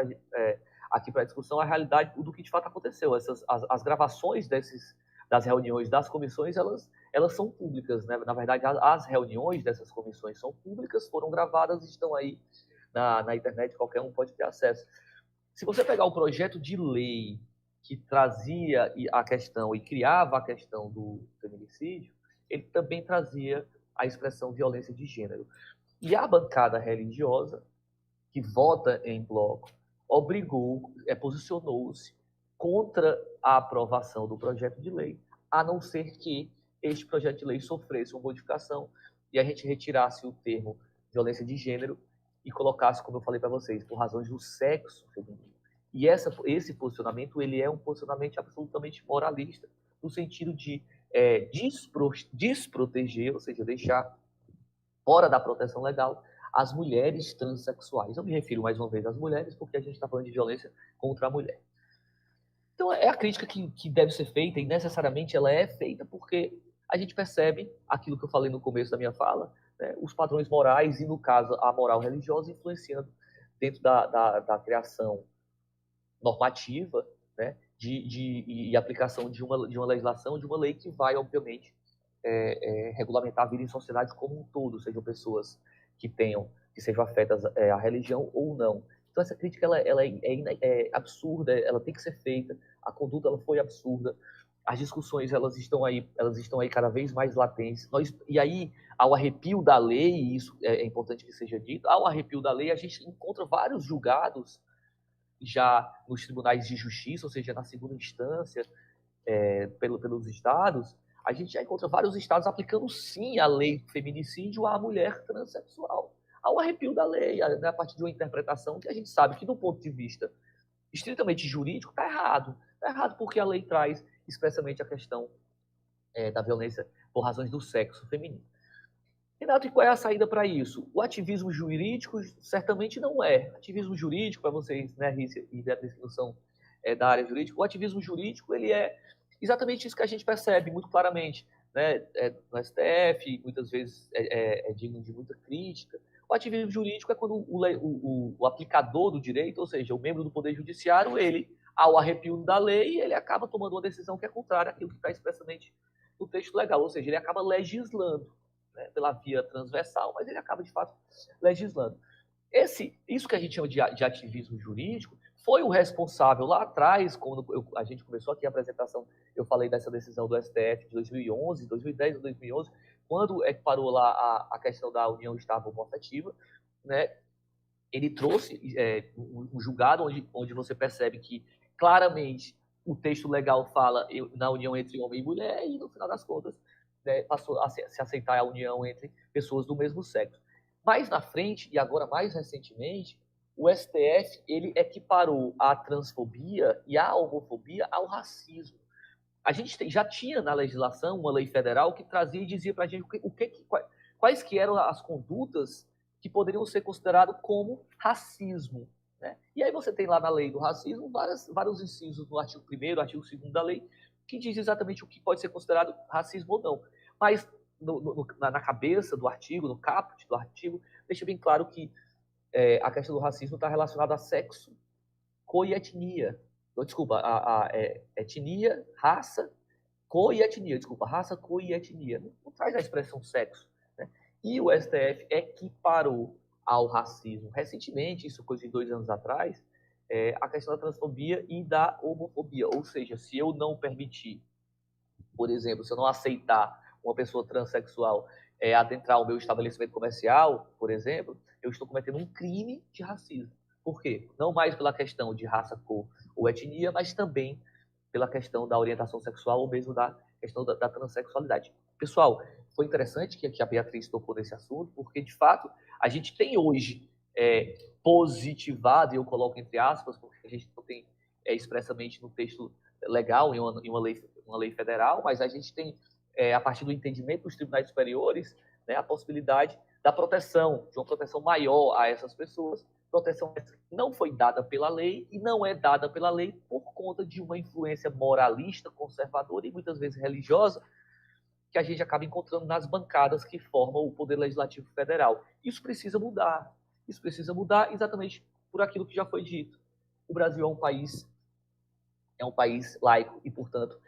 aqui para a discussão a realidade do que de fato aconteceu. As gravações das reuniões das comissões, elas são públicas, né? Na verdade, as reuniões dessas comissões são públicas, foram gravadas e estão aí na internet, qualquer um pode ter acesso. Se você pegar o projeto de lei que trazia a questão e criava a questão do feminicídio, ele também trazia a expressão violência de gênero. E a bancada religiosa, que vota em bloco, posicionou-se contra a aprovação do projeto de lei, a não ser que este projeto de lei sofresse uma modificação e a gente retirasse o termo violência de gênero e colocasse, como eu falei para vocês, por razões do sexo feminino. E esse posicionamento ele é um posicionamento absolutamente moralista, no sentido de desproteger, ou seja, deixar fora da proteção legal as mulheres transexuais. Eu me refiro mais uma vez às mulheres, porque a gente está falando de violência contra a mulher. Então, é a crítica que deve ser feita, e necessariamente ela é feita porque a gente percebe aquilo que eu falei no começo da minha fala, né, os padrões morais e, no caso, a moral religiosa influenciando dentro da criação normativa, né, e aplicação de uma legislação, de uma lei que vai, obviamente, regulamentar a vida em sociedade como um todo, sejam pessoas que sejam afetas à religião ou não. Então, essa crítica ela é absurda, ela tem que ser feita, a conduta ela foi absurda, as discussões elas estão aí cada vez mais latentes. E aí, ao arrepio da lei, e isso é importante que seja dito, ao arrepio da lei, a gente encontra vários julgados já nos tribunais de justiça, ou seja, na segunda instância, pelos estados, a gente já encontra vários estados aplicando sim a lei do feminicídio à mulher transexual. Ao arrepio da lei, né, a partir de uma interpretação que a gente sabe que, do ponto de vista estritamente jurídico, está errado. Está errado porque a lei traz expressamente a questão da violência por razões do sexo feminino. Renato, e qual é a saída para isso? O ativismo jurídico certamente não é. Ativismo jurídico, para vocês, né, Rícia e Beatriz, que não são da área jurídica, o ativismo jurídico ele é exatamente isso que a gente percebe muito claramente, né, no STF, muitas vezes é digno de muita crítica. O ativismo jurídico é quando o aplicador do direito, ou seja, o membro do Poder Judiciário, ele, ao arrepio da lei, ele acaba tomando uma decisão que é contrária àquilo que está expressamente no texto legal, ou seja, ele acaba legislando, né, pela via transversal, mas ele acaba, de fato, legislando. Isso que a gente chama de ativismo jurídico foi o responsável lá atrás, quando a gente começou aqui a apresentação, eu falei dessa decisão do STF de 2011, 2010 ou 2011, quando parou lá a questão da união estável homoafetiva, né? Ele trouxe um julgado onde você percebe que claramente o texto legal fala na união entre homem e mulher e, no final das contas, né, passou a se aceitar a união entre pessoas do mesmo sexo. Mais na frente, e agora mais recentemente, o STF ele equiparou a transfobia e a homofobia ao racismo. A gente já tinha na legislação uma lei federal que trazia e dizia para a gente quais que eram as condutas que poderiam ser consideradas como racismo. Né? E aí você tem lá na lei do racismo vários incisos no artigo 1º, artigo 2º da lei, que diz exatamente o que pode ser considerado racismo ou não. Mas na cabeça do artigo, no caput do artigo, deixa bem claro que a questão do racismo está relacionada a sexo, cor e etnia. Desculpa, etnia, raça, cor e etnia. Desculpa, raça, cor e etnia. Não traz a expressão sexo. Né? E o STF equiparou ao racismo, recentemente, isso coisa de 2 anos atrás, a questão da transfobia e da homofobia. Ou seja, se eu não permitir, por exemplo, se eu não aceitar uma pessoa transexual adentrar o meu estabelecimento comercial, por exemplo, eu estou cometendo um crime de racismo. Por quê? Não mais pela questão de raça, cor ou etnia, mas também pela questão da orientação sexual ou mesmo da questão da transexualidade. Pessoal, foi interessante que a Beatriz tocou nesse assunto, porque, de fato, a gente tem hoje positivado, e eu coloco entre aspas, porque a gente não tem expressamente no texto legal, em uma lei federal, mas a gente tem, a partir do entendimento dos tribunais superiores, né, a possibilidade da proteção, de uma proteção maior a essas pessoas, proteção que não foi dada pela lei e não é dada pela lei por conta de uma influência moralista, conservadora e muitas vezes religiosa, que a gente acaba encontrando nas bancadas que formam o Poder Legislativo Federal. Isso precisa mudar. Isso precisa mudar exatamente por aquilo que já foi dito. O Brasil é um país laico e, portanto,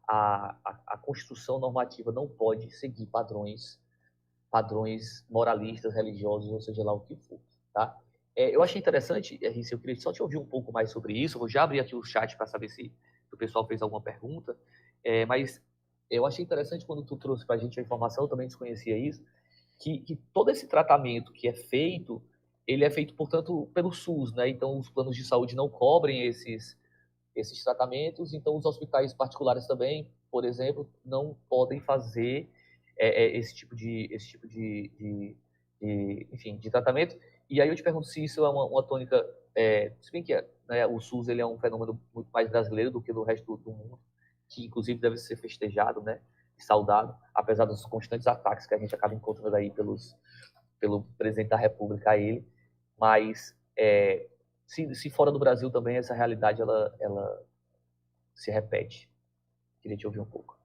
a construção normativa não pode seguir padrões moralistas, religiosos, ou seja lá o que for. Tá? Eu achei interessante, Risse, eu queria só te ouvir um pouco mais sobre isso. Eu vou já abrir aqui o chat para saber se o pessoal fez alguma pergunta. Mas eu achei interessante quando tu trouxe para a gente a informação, eu também desconhecia isso, que todo esse tratamento que é feito, ele é feito, portanto, pelo SUS, né? Então, os planos de saúde não cobrem esses tratamentos, então os hospitais particulares também, por exemplo, não podem fazer esse tipo de tratamento. E aí eu te pergunto se isso é uma tônica, se bem que né, o SUS ele é um fenômeno muito mais brasileiro do que do resto do mundo, que inclusive deve ser festejado, né, e saudado, apesar dos constantes ataques que a gente acaba encontrando aí pelo presidente da República a ele, mas se fora do Brasil também essa realidade ela se repete. Queria te ouvir um pouco.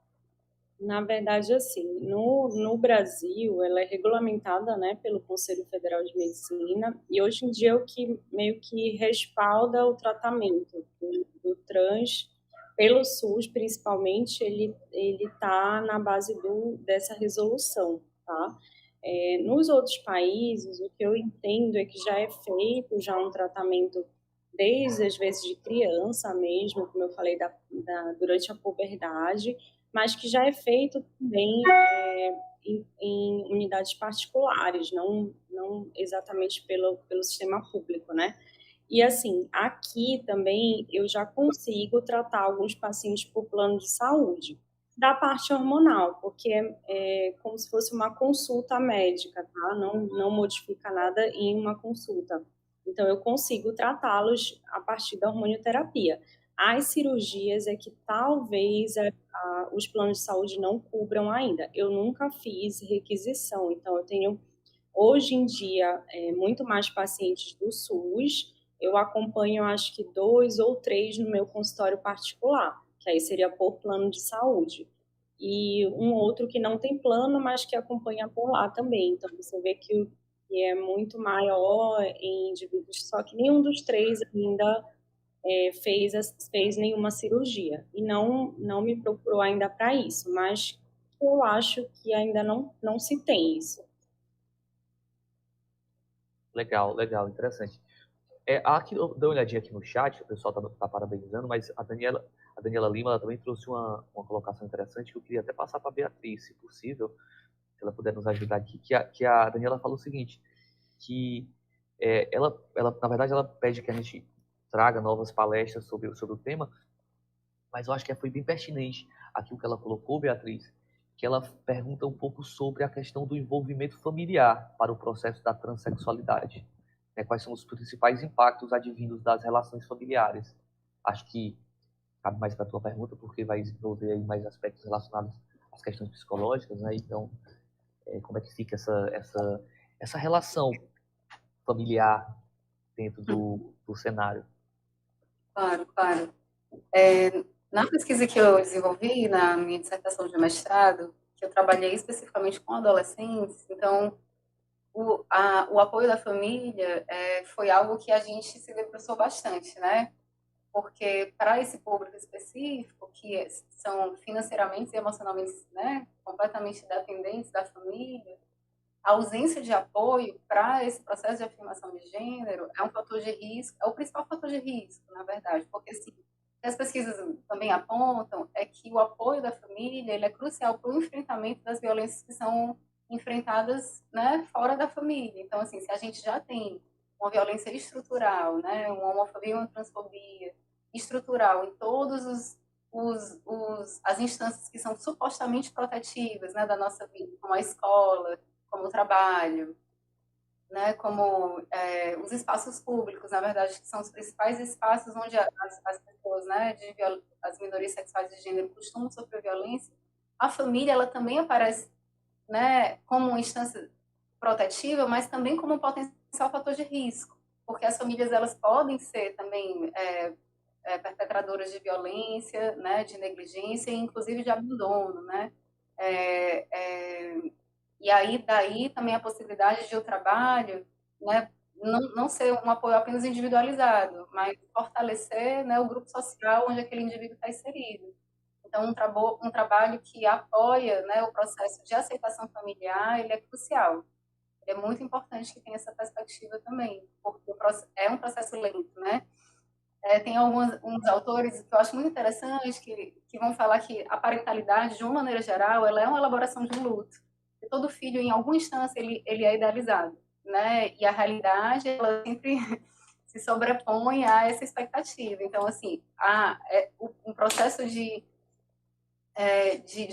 Na verdade, assim, no Brasil, ela é regulamentada, né, pelo Conselho Federal de Medicina, e hoje em dia é o que meio que respalda o tratamento do trans pelo SUS, principalmente, ele está na base dessa resolução, tá? Nos outros países, o que eu entendo é que já é feito já um tratamento desde, às vezes, de criança mesmo, como eu falei, durante a puberdade, mas que já é feito também em unidades particulares, não exatamente pelo sistema público, né? E, assim, aqui também eu já consigo tratar alguns pacientes por plano de saúde, da parte hormonal, porque é como se fosse uma consulta médica, tá? Não modifica nada em uma consulta. Então, eu consigo tratá-los a partir da hormonioterapia. As cirurgias é que talvez os planos de saúde não cubram ainda. Eu nunca fiz requisição, então eu tenho, hoje em dia, muito mais pacientes do SUS. Eu acompanho, acho que 2 ou 3 no meu consultório particular, que aí seria por plano de saúde. E um outro que não tem plano, mas que acompanha por lá também. Então, você vê que é muito maior em indivíduos, só que nenhum dos 3 ainda fez nenhuma cirurgia. E não me procurou ainda para isso, mas eu acho que ainda não se tem isso. Legal, interessante. Aqui, eu dei uma olhadinha aqui no chat, o pessoal tá parabenizando, mas a Daniela Lima, ela também trouxe uma colocação interessante que eu queria até passar para a Beatriz, se possível, se ela puder nos ajudar aqui, que a Daniela falou o seguinte, que na verdade, ela pede que a gente traga novas palestras sobre o tema, mas eu acho que foi bem pertinente aquilo que ela colocou, Beatriz, que ela pergunta um pouco sobre a questão do envolvimento familiar para o processo da transexualidade. Né? Quais são os principais impactos advindos das relações familiares? Acho que cabe mais para a tua pergunta, porque vai envolver aí mais aspectos relacionados às questões psicológicas, né? Então, como é que fica essa relação familiar dentro do cenário? Claro, claro. Na pesquisa que eu desenvolvi, na minha dissertação de mestrado, que eu trabalhei especificamente com adolescentes, então o apoio da família foi algo que a gente se debruçou bastante, né? Porque para esse público específico, que são financeiramente e emocionalmente, né, completamente dependentes da família, a ausência de apoio para esse processo de afirmação de gênero é um fator de risco, é o principal fator de risco, na verdade, porque assim, as pesquisas também apontam é que o apoio da família ele é crucial para o enfrentamento das violências que são enfrentadas, né, fora da família. Então, assim, se a gente já tem uma violência estrutural, né, uma homofobia e uma transfobia estrutural em todos as instâncias que são supostamente protetivas, né, da nossa vida, como a escola, como o trabalho, né, como os espaços públicos, na verdade, que são os principais espaços onde as pessoas, né, as minorias sexuais de gênero costumam sofrer violência, a família ela também aparece, né, como uma instância protetiva, mas também como um potencial fator de risco, porque as famílias elas podem ser também perpetradoras de violência, né, de negligência e inclusive de abandono, né, e aí daí também a possibilidade de o trabalho, né, não ser um apoio apenas individualizado, mas fortalecer, né, o grupo social onde aquele indivíduo está inserido. Então, um trabalho que apoia, né, o processo de aceitação familiar, ele é crucial. É muito importante que tenha essa perspectiva também, porque é um processo lento, né? Tem uns autores que eu acho muito interessantes que vão falar que a parentalidade, de uma maneira geral, ela é uma elaboração de um luto. E todo filho, em alguma instância, ele é idealizado, né? E a realidade, ela sempre se sobrepõe a essa expectativa. Então, assim, um processo de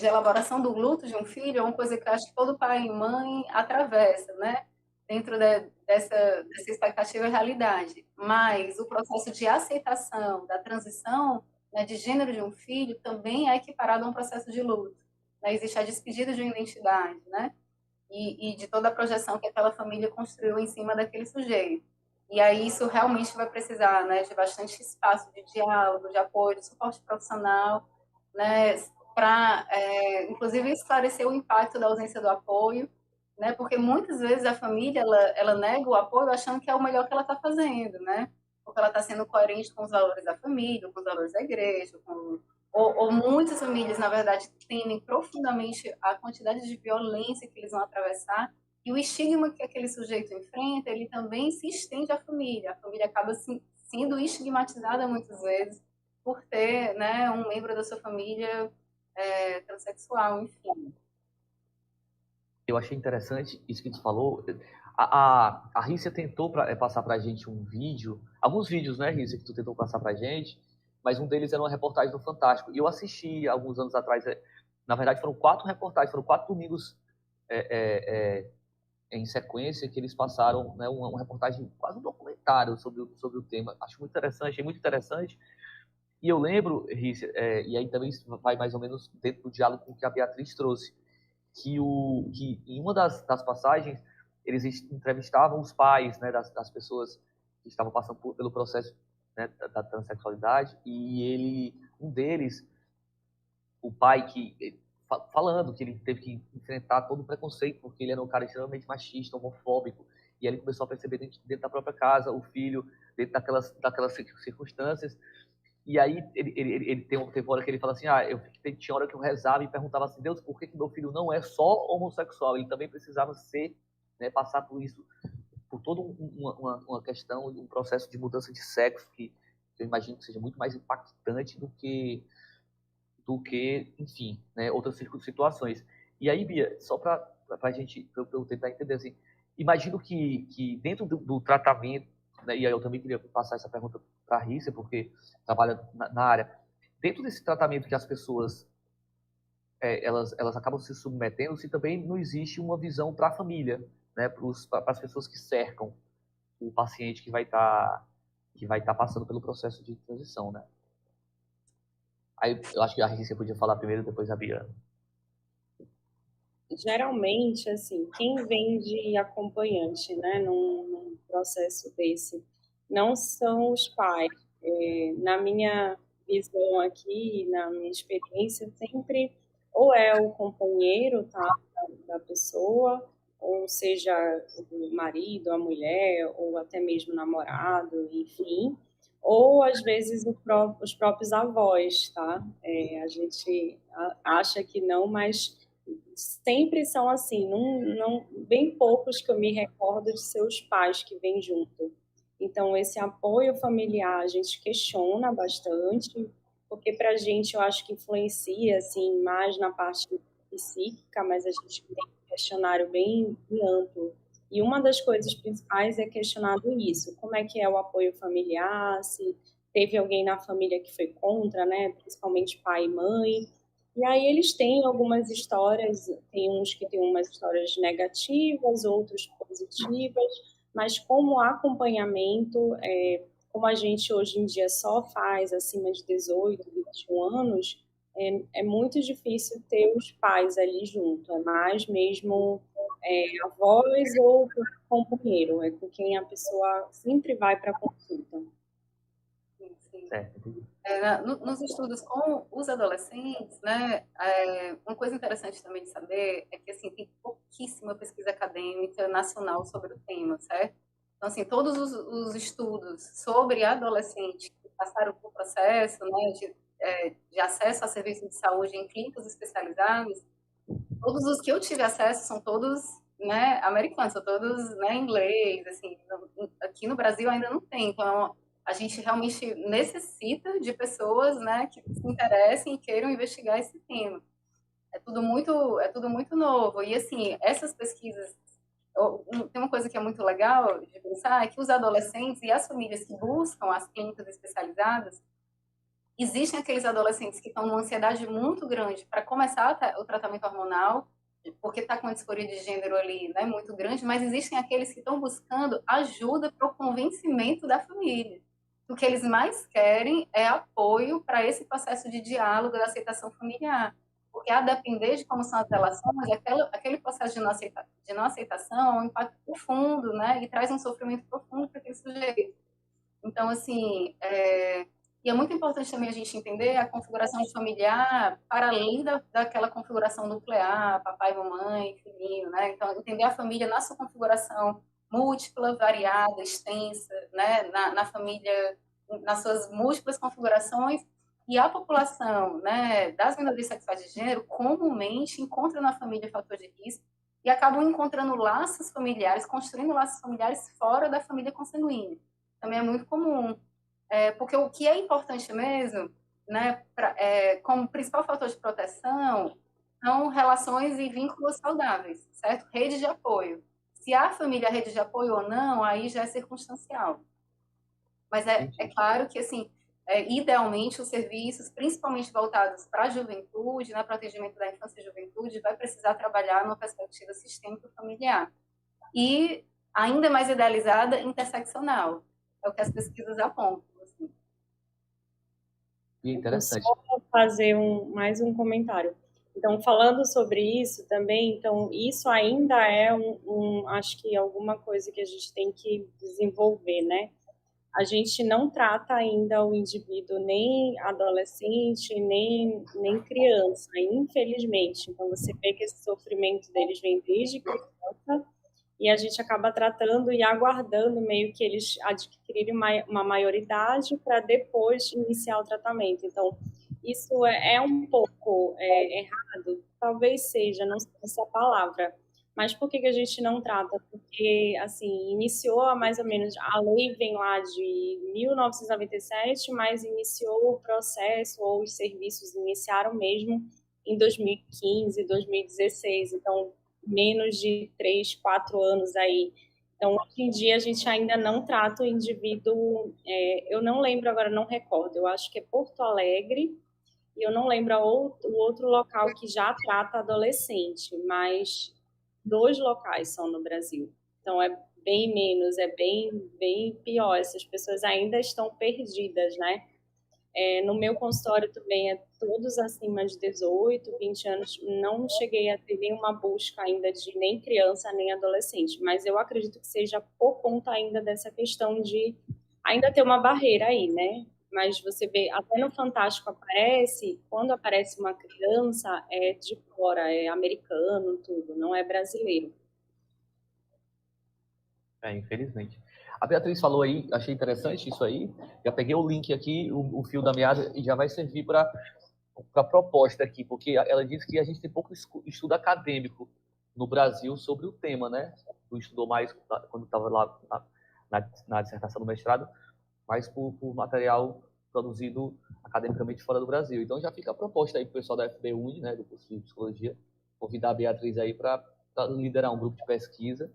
elaboração do luto de um filho é uma coisa que eu acho que todo pai e mãe atravessa, né? Dentro dessa expectativa e realidade. Mas o processo de aceitação da transição, né, de gênero de um filho também é equiparado a um processo de luto. Né? Existe a despedida de uma identidade, né? E de toda a projeção que aquela família construiu em cima daquele sujeito. E aí isso realmente vai precisar, né, de bastante espaço de diálogo, de apoio, de suporte profissional, né, para, inclusive, esclarecer o impacto da ausência do apoio, né, porque muitas vezes a família ela nega o apoio achando que é o melhor que ela está fazendo, né, porque ela está sendo coerente com os valores da família, com os valores da igreja, ou muitas famílias, na verdade, temem profundamente a quantidade de violência que eles vão atravessar e o estigma que aquele sujeito enfrenta, ele também se estende à família. A família acaba sendo estigmatizada muitas vezes por ter, né, um membro da sua família transexual, enfim. Eu achei interessante isso que tu falou. A Rícia tentou passar para a gente um vídeo, alguns vídeos, né, Rícia, que tu tentou passar para a gente, mas um deles era uma reportagem do Fantástico. E eu assisti alguns anos atrás, na verdade foram 4 reportagens, foram 4 domingos em sequência que eles passaram, né, uma reportagem, quase um documentário sobre o tema. Acho muito interessante, achei muito interessante. E eu lembro, Rícia, e aí também vai mais ou menos dentro do diálogo com o que a Beatriz trouxe, que em uma das passagens eles entrevistavam os pais, né, das pessoas que estavam passando pelo processo, né, da transexualidade, e um deles, o pai falando que ele teve que enfrentar todo o preconceito porque ele era um cara extremamente machista, homofóbico, e aí ele começou a perceber dentro da própria casa o filho dentro daquelas circunstâncias. E aí ele tem uma hora que ele fala assim, tinha hora que eu rezava e perguntava assim, Deus, por que meu filho não é só homossexual? Ele também precisava ser, né, passar por por toda uma questão, um processo de mudança de sexo que eu imagino que seja muito mais impactante do que enfim, né, outras situações. E aí, Bia, só para a gente, pra eu tentar entender assim, imagino que dentro do tratamento, né, e aí eu também queria passar essa pergunta para a Rícia, porque trabalha na área, dentro desse tratamento que as pessoas elas acabam se submetendo, se também não existe uma visão para a família, né, para as pessoas que cercam o paciente que vai estar passando pelo processo de transição, né? Aí eu acho que a Rícia podia falar primeiro, depois a Bia. Geralmente, assim, quem vem de acompanhante, né, num processo desse, não são os pais. Na minha visão aqui, na minha experiência, sempre ou é o companheiro, tá, da pessoa, ou seja, o marido, a mulher, ou até mesmo o namorado, enfim, ou às vezes os próprios avós, tá? A gente acha que não, mas sempre são assim, bem poucos que eu me recordo de seus pais que vêm junto. Então, esse apoio familiar a gente questiona bastante, porque para a gente eu acho que influencia assim, mais na parte psíquica, mas a gente tem um questionário bem amplo. E uma das coisas principais é questionado isso, como é que é o apoio familiar, se teve alguém na família que foi contra, né, principalmente pai e mãe, e aí eles têm algumas histórias, tem uns que têm umas histórias negativas, outros positivas, mas como acompanhamento, como a gente hoje em dia só faz acima de 18, 21 anos, é muito difícil ter os pais ali junto, é mais mesmo avós ou companheiro, é com quem a pessoa sempre vai para consulta. Sim. Certo. Nos estudos com os adolescentes, né, uma coisa interessante também de saber é que assim, tem pouquíssima pesquisa acadêmica nacional sobre o tema, certo? Então, assim, todos os estudos sobre adolescentes que passaram por processo, né, de acesso a serviços de saúde em clínicas especializadas, todos os que eu tive acesso são todos, né, americanos, são todos, né, em inglês, assim, aqui no Brasil ainda não tem, então a gente realmente necessita de pessoas, né, que se interessem e queiram investigar esse tema. É tudo muito novo. E assim, essas pesquisas, tem uma coisa que é muito legal de pensar, é que os adolescentes e as famílias que buscam as clínicas especializadas, existem aqueles adolescentes que estão numa ansiedade muito grande para começar o tratamento hormonal, porque está com uma disforia de gênero ali, né, muito grande, mas existem aqueles que estão buscando ajuda para o convencimento da família. O que eles mais querem é apoio para esse processo de diálogo, da aceitação familiar. Porque, a depender de como são as relações, aquele processo de não aceitação é um impacto profundo, né? E traz um sofrimento profundo para aquele sujeito. Então, assim, e é muito importante também a gente entender a configuração familiar para além daquela configuração nuclear, papai, mamãe, filhinho, né? Então, entender a família na sua configuração múltipla, variada, extensa, né? Na família, nas suas múltiplas configurações, e a população, né, das minorias sexuais de gênero comumente encontra na família fator de risco e acabam encontrando laços familiares, construindo laços familiares fora da família consanguínea. Também é muito comum. Porque o que é importante mesmo, né, como principal fator de proteção, são relações e vínculos saudáveis, certo? Rede de apoio. Se a família é rede de apoio ou não, aí já é circunstancial. Mas é claro que, assim, idealmente, os serviços, principalmente voltados para a juventude, né, para o atendimento da infância e juventude, vai precisar trabalhar numa perspectiva sistêmica familiar. E, ainda mais idealizada, interseccional. É o que as pesquisas apontam. Assim. Interessante. Só fazer mais um comentário. Então, falando sobre isso também, então, isso ainda é acho que alguma coisa que a gente tem que desenvolver, né? A gente não trata ainda o indivíduo nem adolescente, nem criança, infelizmente. Então, você vê que esse sofrimento deles vem desde criança e a gente acaba tratando e aguardando meio que eles adquirirem uma maioridade para depois iniciar o tratamento. Então, isso é um pouco errado, talvez seja, não sei se é a palavra, Mas por que a gente não trata? Porque, assim, iniciou mais ou menos, a lei vem lá de 1997, mas iniciou o processo, ou os serviços iniciaram mesmo em 2015, 2016, então menos de 3, 4 anos aí. Então, hoje em dia, a gente ainda não trata o indivíduo, eu não lembro agora, não recordo, eu acho que é Porto Alegre, e eu não lembro o outro local que já trata adolescente, mas 2 locais são no Brasil. Então é bem menos, é bem pior. Essas pessoas ainda estão perdidas, né? No meu consultório também é todos acima de 18, 20 anos. Não cheguei a ter nenhuma busca ainda de nem criança nem adolescente, mas eu acredito que seja por conta ainda dessa questão de ainda ter uma barreira aí, né? Mas você vê, até no Fantástico aparece, quando aparece uma criança, é de fora, é americano, tudo, não é brasileiro. Infelizmente. A Beatriz falou aí, achei interessante isso aí. Já peguei o link aqui, o fio da meada, e já vai servir para a proposta aqui, porque ela disse que a gente tem pouco estudo acadêmico no Brasil sobre o tema, né? Tu estudou mais quando estava lá na dissertação do mestrado, mas por material produzido academicamente fora do Brasil. Então já fica a proposta aí para o pessoal da FBUNI, né, do curso de Psicologia, convidar a Beatriz aí para liderar um grupo de pesquisa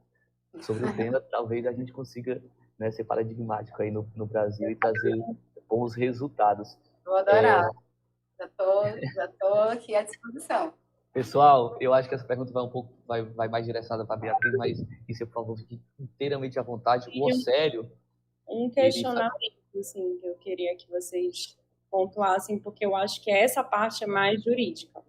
sobre o tema. Talvez a gente consiga, né, ser paradigmático aí no Brasil e trazer bons resultados. Vou adorar. Já tô aqui à disposição. Pessoal, eu acho que essa pergunta vai mais direcionada para a Beatriz, mas isso, por favor, fique inteiramente à vontade. O Océlio... Um questionamento, assim, que eu queria que vocês pontuassem, porque eu acho que essa parte é mais jurídica.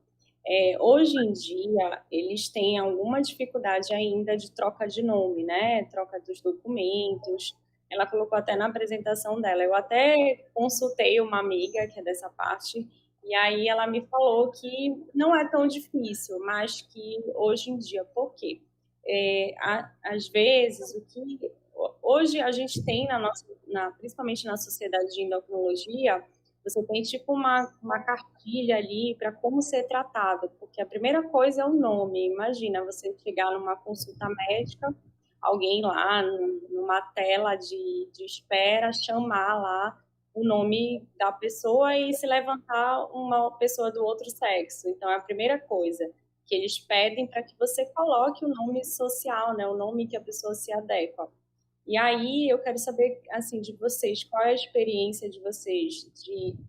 Hoje em dia, eles têm alguma dificuldade ainda de troca de nome, né? Troca dos documentos. Ela colocou até na apresentação dela. Eu até consultei uma amiga que é dessa parte, e aí ela me falou que não é tão difícil, mas que hoje em dia, por quê? Às vezes, o que hoje a gente tem principalmente na sociedade de endocrinologia, você tem tipo uma cartilha ali para como ser tratado, porque a primeira coisa é o nome. Imagina você chegar numa consulta médica, alguém lá numa tela de espera, chamar lá o nome da pessoa e se levantar uma pessoa do outro sexo. Então, é a primeira coisa que eles pedem para que você coloque o nome social, né, o nome que a pessoa se adequa. E aí eu quero saber, assim, de vocês, qual é a experiência de vocês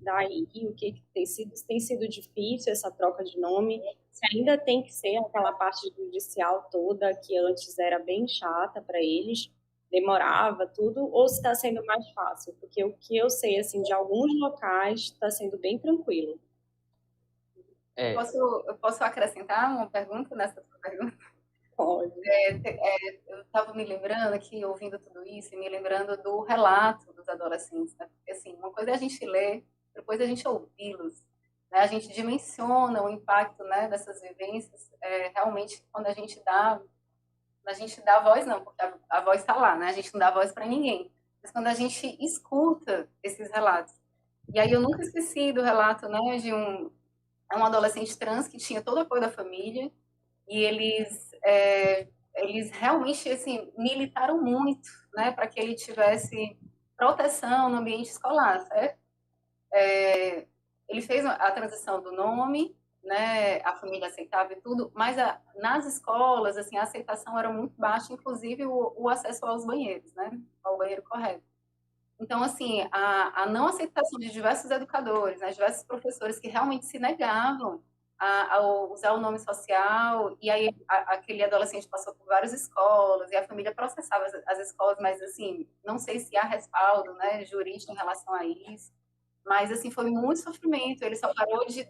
daí, o que tem sido difícil essa troca de nome, se ainda tem que ser aquela parte judicial toda que antes era bem chata para eles, demorava tudo, ou se está sendo mais fácil, porque o que eu sei, assim, de alguns locais está sendo bem tranquilo. Eu posso acrescentar uma pergunta nessa sua pergunta? Pode. Eu estava me lembrando aqui, ouvindo tudo isso, e me lembrando do relato dos adolescentes, né? Porque, assim, uma coisa é a gente ler, depois a gente ouvi-los, né? A gente dimensiona o impacto, né, dessas vivências, realmente, quando a gente dá voz, não, porque a voz está lá, né? A gente não dá voz para ninguém. Mas quando a gente escuta esses relatos. E aí eu nunca esqueci do relato, né, de um adolescente trans que tinha todo o apoio da família, e eles realmente, assim, militaram muito, né, para que ele tivesse proteção no ambiente escolar, certo? Ele fez a transição do nome, né, a família aceitava e tudo, mas nas escolas, assim, a aceitação era muito baixa, inclusive o acesso aos banheiros, né, ao banheiro correto. Então, assim, a não aceitação de diversos educadores, né, diversos professores que realmente se negavam a usar o nome social, e aí aquele adolescente passou por várias escolas, e a família processava as escolas, mas, assim, não sei se há respaldo, né, jurídico em relação a isso, mas, assim, foi muito sofrimento. Ele só parou de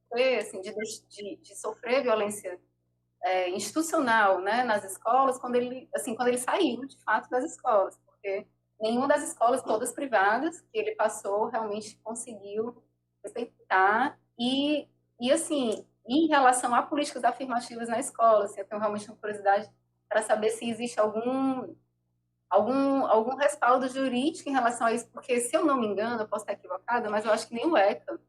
ter, assim, de sofrer violência institucional, né, nas escolas quando ele saiu, de fato, das escolas, porque nenhuma das escolas, todas privadas, que ele passou, realmente conseguiu respeitar. E assim, em relação a políticas afirmativas na escola, assim, eu tenho realmente uma curiosidade para saber se existe algum respaldo jurídico em relação a isso, porque, se eu não me engano, eu posso estar equivocada, mas eu acho que nem o ECA,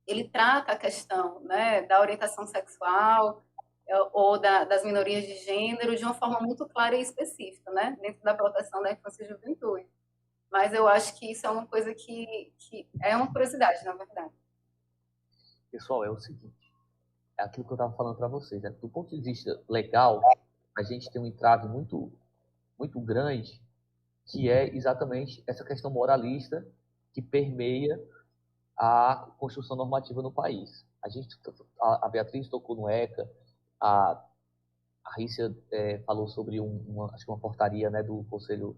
ele trata a questão, né, da orientação sexual, ou das minorias de gênero de uma forma muito clara e específica, né? Dentro da proteção da infância e juventude. Mas eu acho que isso é uma coisa que é uma curiosidade, na verdade. Pessoal, é o seguinte, é aquilo que eu estava falando para vocês, né? Do ponto de vista legal, a gente tem um entrave muito, muito grande, que é exatamente essa questão moralista que permeia a construção normativa no país. A Beatriz tocou no ECA, a Rícia falou sobre acho que uma portaria, né, do Conselho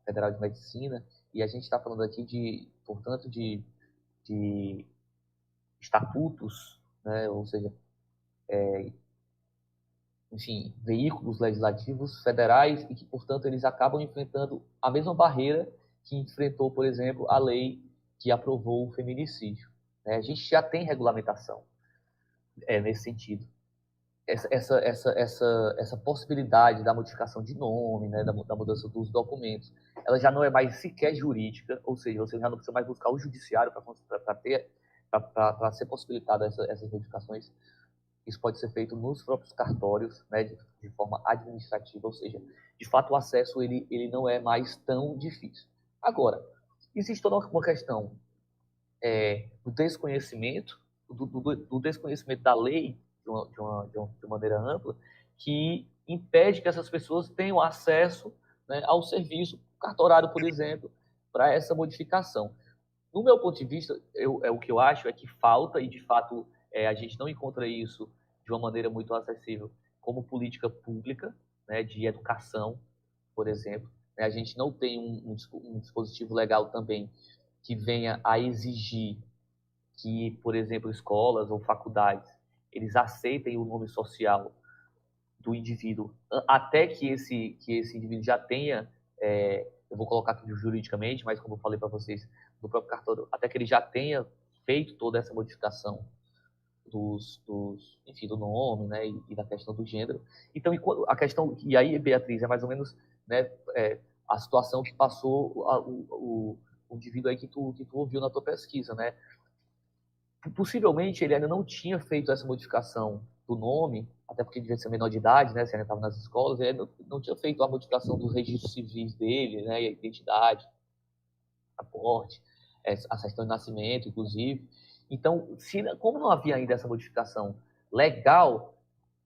Federal de Medicina, e a gente está falando aqui portanto, de estatutos, né, ou seja, enfim, veículos legislativos federais e que, portanto, eles acabam enfrentando a mesma barreira que enfrentou, por exemplo, a lei que aprovou o feminicídio. A gente já tem regulamentação nesse sentido. Essa possibilidade da modificação de nome, né, da mudança dos documentos, ela já não é mais sequer jurídica, ou seja, você já não precisa mais buscar o judiciário para ser possibilitada essas modificações. Isso pode ser feito nos próprios cartórios, né, de forma administrativa, ou seja, de fato o acesso ele não é mais tão difícil. Agora, existe toda uma questão do desconhecimento, do desconhecimento da lei de uma maneira ampla, que impede que essas pessoas tenham acesso, né, ao serviço cartorário, por exemplo, para essa modificação. No meu ponto de vista, o que eu acho é que falta, e de fato a gente não encontra isso de uma maneira muito acessível como política pública, né, de educação, por exemplo. A gente não tem um dispositivo legal também que venha a exigir que, por exemplo, escolas ou faculdades, eles aceitem o nome social do indivíduo, até que esse indivíduo já tenha, eu vou colocar aqui juridicamente, mas como eu falei para vocês, no próprio cartório, até que ele já tenha feito toda essa modificação enfim, do nome, né, e da questão do gênero. Então, a questão, e aí, Beatriz, é mais ou menos, né, a situação que passou o indivíduo aí que tu ouviu na tua pesquisa, né? Possivelmente ele ainda não tinha feito essa modificação do nome, até porque devia ser menor de idade, né, se ainda estava nas escolas, ele não tinha feito a modificação dos registros civis dele, né, a identidade, passaporte, a certidão de nascimento, inclusive. Então, como não havia ainda essa modificação legal,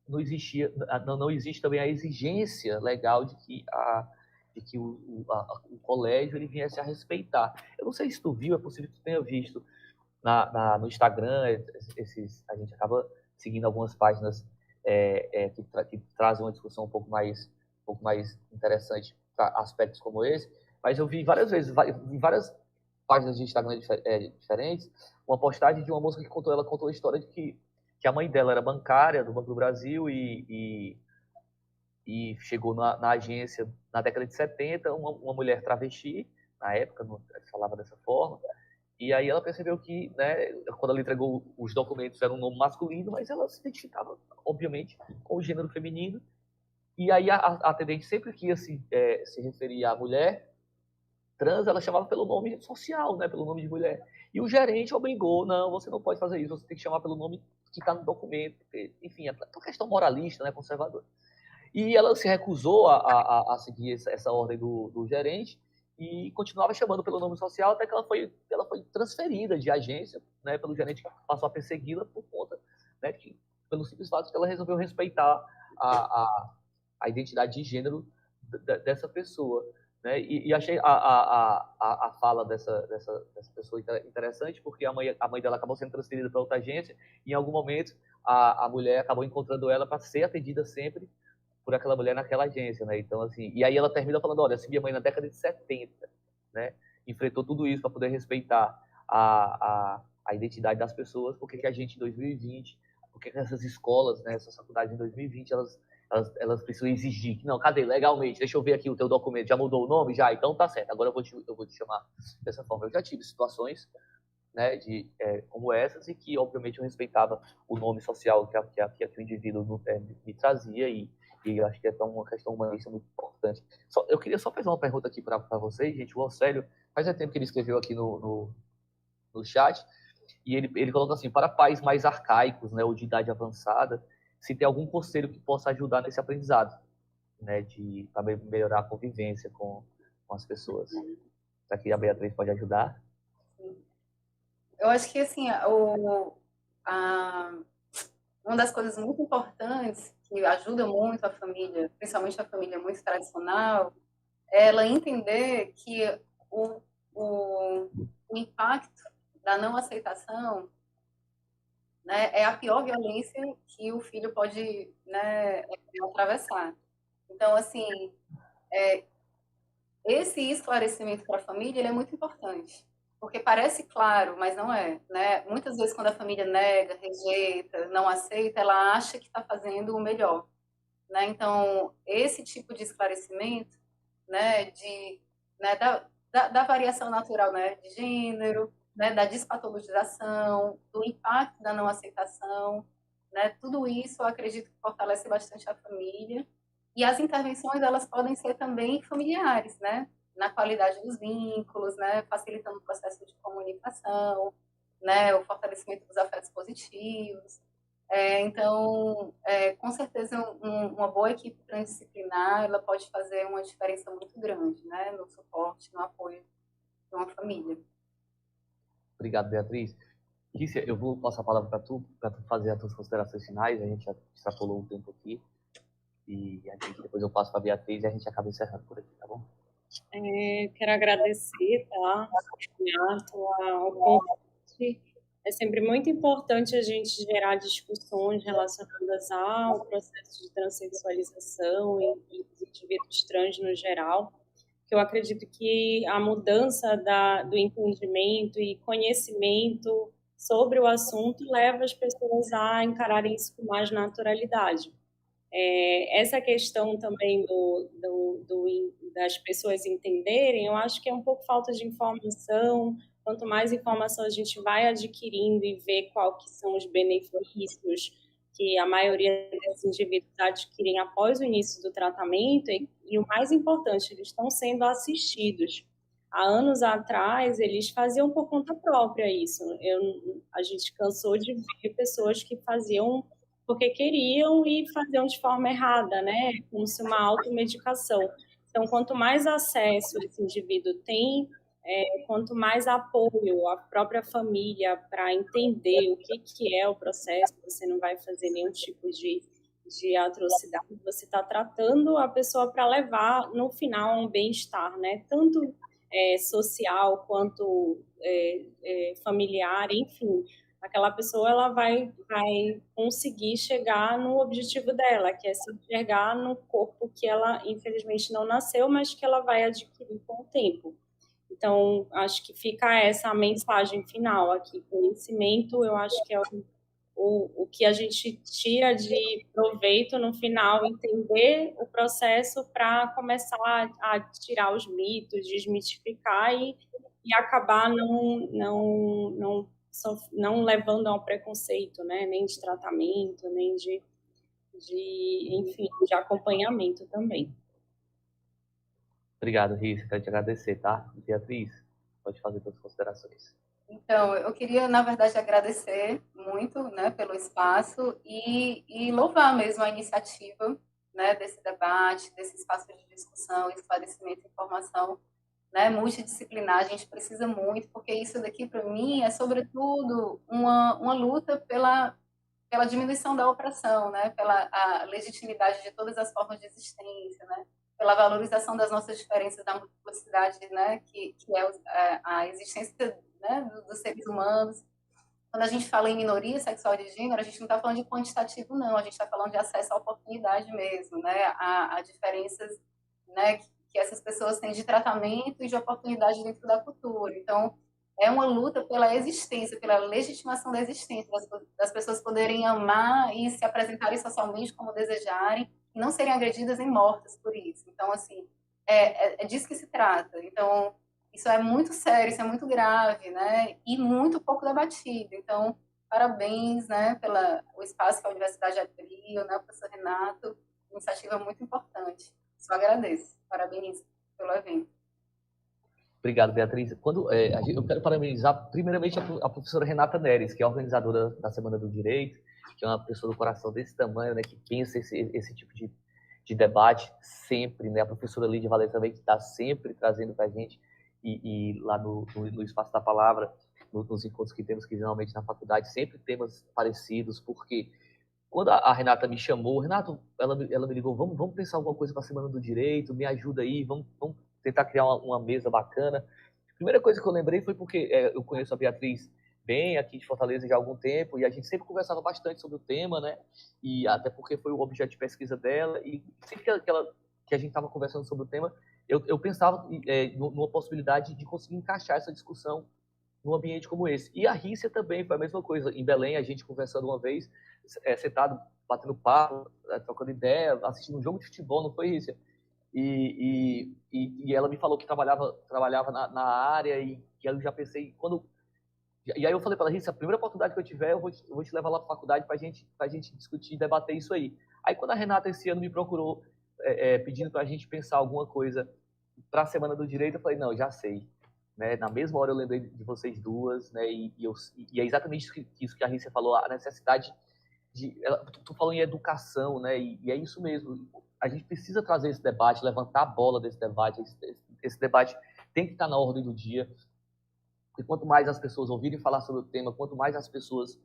não existe também a exigência legal de que o colégio ele viesse a respeitar. Eu não sei se tu viu, é possível que tu tenha visto no Instagram, a gente acaba seguindo algumas páginas que trazem uma discussão um pouco mais interessante para aspectos como esse, mas eu vi várias vezes, em várias páginas de Instagram diferentes, uma postagem de uma moça que contou a história de que a mãe dela era bancária do Banco do Brasil e chegou na agência na década de 70, uma mulher travesti, na época, falava dessa forma, e aí ela percebeu que, né, quando ela entregou os documentos, era um nome masculino, mas ela se identificava, obviamente, com o gênero feminino. E aí a atendente sempre que ia se referir à mulher trans, ela chamava pelo nome social, né, pelo nome de mulher. E o gerente obrigou, não, você não pode fazer isso, você tem que chamar pelo nome que está no documento. Porque, enfim, é uma questão moralista, né, conservadora. E ela se recusou a seguir essa ordem do gerente, e continuava chamando pelo nome social até que ela foi transferida de agência, né, pelo gerente que passou a persegui-la por conta, né, pelo simples fato de que ela resolveu respeitar a identidade de gênero dessa pessoa, né, e achei a fala dessa pessoa interessante, porque a mãe dela acabou sendo transferida para outra agência, e em algum momento a mulher acabou encontrando ela para ser atendida sempre por aquela mulher naquela agência, né? Então, assim, e aí ela termina falando, olha, se minha mãe na década de 70, né, enfrentou tudo isso para poder respeitar a identidade das pessoas, por que a gente em 2020, por que essas escolas, né, essas faculdades em 2020, elas precisam exigir que, não, cadê, legalmente, deixa eu ver aqui o teu documento, já mudou o nome? Já, então tá certo, agora eu vou te chamar dessa forma. Eu já tive situações, né, como essas, e que, obviamente, eu respeitava o nome social que o indivíduo me trazia, e eu acho que é uma questão humanista muito importante. Eu queria só fazer uma pergunta aqui para vocês, gente. O Océlio, faz tempo que ele escreveu aqui no chat, E ele coloca assim, para pais mais arcaicos, né, ou de idade avançada, se tem algum conselho que possa ajudar nesse aprendizado, né, para melhorar a convivência com as pessoas. Será que a Beatriz pode ajudar? Eu acho que, assim, uma das coisas muito importantes que ajuda muito a família, principalmente a família muito tradicional, é ela entender que o impacto da não aceitação, né, é a pior violência que o filho pode, né, atravessar. Então, assim, esse esclarecimento para a família ele é muito importante, porque parece claro, mas não é, né? Muitas vezes quando a família nega, rejeita, não aceita, ela acha que está fazendo o melhor, né? Então, esse tipo de esclarecimento, né, né, da variação natural, né, de gênero, né, da despatologização, do impacto da não aceitação, né, tudo isso eu acredito que fortalece bastante a família. E as intervenções, elas podem ser também familiares, né, na qualidade dos vínculos, né, facilitando o processo de comunicação, né, o fortalecimento dos afetos positivos. Então, com certeza, uma boa equipe transdisciplinar, ela pode fazer uma diferença muito grande, né, no suporte, no apoio de uma família. Obrigado, Beatriz. Kícia, eu vou passar a palavra para tu fazer as tuas considerações finais. A gente já extrapolou o tempo aqui. E depois eu passo para a Beatriz e a gente acaba encerrando por aqui, tá bom? Quero agradecer, tá, Renato, ao convite. É sempre muito importante a gente gerar discussões relacionadas ao processo de transexualização e dos indivíduos trans no geral, que eu acredito que a mudança do entendimento e conhecimento sobre o assunto leva as pessoas a encararem isso com mais naturalidade. Essa questão também das pessoas entenderem, eu acho que é um pouco falta de informação. Quanto mais informação a gente vai adquirindo e ver qual que são os benefícios que a maioria desses indivíduos adquirem após o início do tratamento, e o mais importante, eles estão sendo assistidos. Há anos atrás, eles faziam por conta própria isso. A gente cansou de ver pessoas que faziam porque queriam e faziam de forma errada, né? Como se uma automedicação. Então, quanto mais acesso esse indivíduo tem, quanto mais apoio a própria família para entender o que é o processo, você não vai fazer nenhum tipo de atrocidade, você está tratando a pessoa para levar, no final, a um bem-estar, né? Tanto social quanto familiar, enfim. Aquela pessoa ela vai conseguir chegar no objetivo dela, que é se enxergar no corpo que ela, infelizmente, não nasceu, mas que ela vai adquirir com o tempo. Então, acho que fica essa mensagem final aqui. Conhecimento, eu acho que é o que a gente tira de proveito no final, entender o processo para começar a tirar os mitos, desmitificar e acabar não levando ao preconceito, né? Nem de tratamento, nem enfim, de acompanhamento também. Obrigado, Riz. Quero te agradecer, tá? Beatriz, pode fazer suas considerações. Então, eu queria, na verdade, agradecer muito, né, pelo espaço e louvar mesmo a iniciativa, né, desse debate, desse espaço de discussão, esclarecimento, informação, né, multidisciplinar. A gente precisa muito, porque isso daqui, para mim, é, sobretudo, uma luta pela diminuição da opressão, né, pela a legitimidade de todas as formas de existência, né, pela valorização das nossas diferenças, da multiplicidade, né, que é a existência, né, dos seres humanos. Quando a gente fala em minoria sexual de gênero, a gente não está falando de quantitativo, não, a gente está falando de acesso à oportunidade mesmo, né, a diferenças, né, que essas pessoas têm de tratamento e de oportunidade dentro da cultura. Então, é uma luta pela existência, pela legitimação da existência, das pessoas poderem amar e se apresentarem socialmente como desejarem, e não serem agredidas nem mortas por isso. Então, assim, é disso que se trata. Então, isso é muito sério, isso é muito grave, né? E muito pouco debatido. Então, parabéns, né, pelo espaço que a universidade abriu, né, professor Renato, iniciativa muito importante. Só agradeço. Parabéns pelo evento. Obrigado, Beatriz. Eu quero parabenizar, primeiramente, a professora Renata Neres, que é a organizadora da Semana do Direito, que é uma pessoa do coração desse tamanho, né, que pensa esse tipo de debate sempre, né? A professora Lídia Valéria também, que está sempre trazendo para a gente, e lá no Espaço da Palavra, nos encontros que temos quinzenalmente na faculdade, sempre temas parecidos, porque quando a Renata me chamou, Renato, ela me ligou, vamos pensar alguma coisa para a Semana do Direito, me ajuda aí, vamos tentar criar uma mesa bacana. A primeira coisa que eu lembrei foi porque eu conheço a Beatriz bem aqui de Fortaleza já há algum tempo, e a gente sempre conversava bastante sobre o tema, né? E até porque foi o objeto de pesquisa dela, e sempre que a gente estava conversando sobre o tema, eu pensava numa possibilidade de conseguir encaixar essa discussão num ambiente como esse. E a Rícia também foi a mesma coisa. Em Belém, a gente conversando uma vez, sentado, batendo papo, trocando ideia, assistindo um jogo de futebol, não foi, Rícia? E ela me falou que trabalhava na área e que eu já pensei, e aí eu falei para ela, Rícia, a primeira oportunidade que eu tiver, eu vou te levar lá para a faculdade para a gente discutir e debater isso aí. Aí quando a Renata esse ano me procurou pedindo para a gente pensar alguma coisa para a Semana do Direito, eu falei, não, já sei. Né? Na mesma hora eu lembrei de vocês duas, né? E é exatamente isso que a Rícia falou, a necessidade tu falou em educação, né? E é isso mesmo. A gente precisa trazer esse debate, levantar a bola desse debate. Esse debate tem que estar na ordem do dia. E quanto mais as pessoas ouvirem falar sobre o tema, quanto mais as pessoas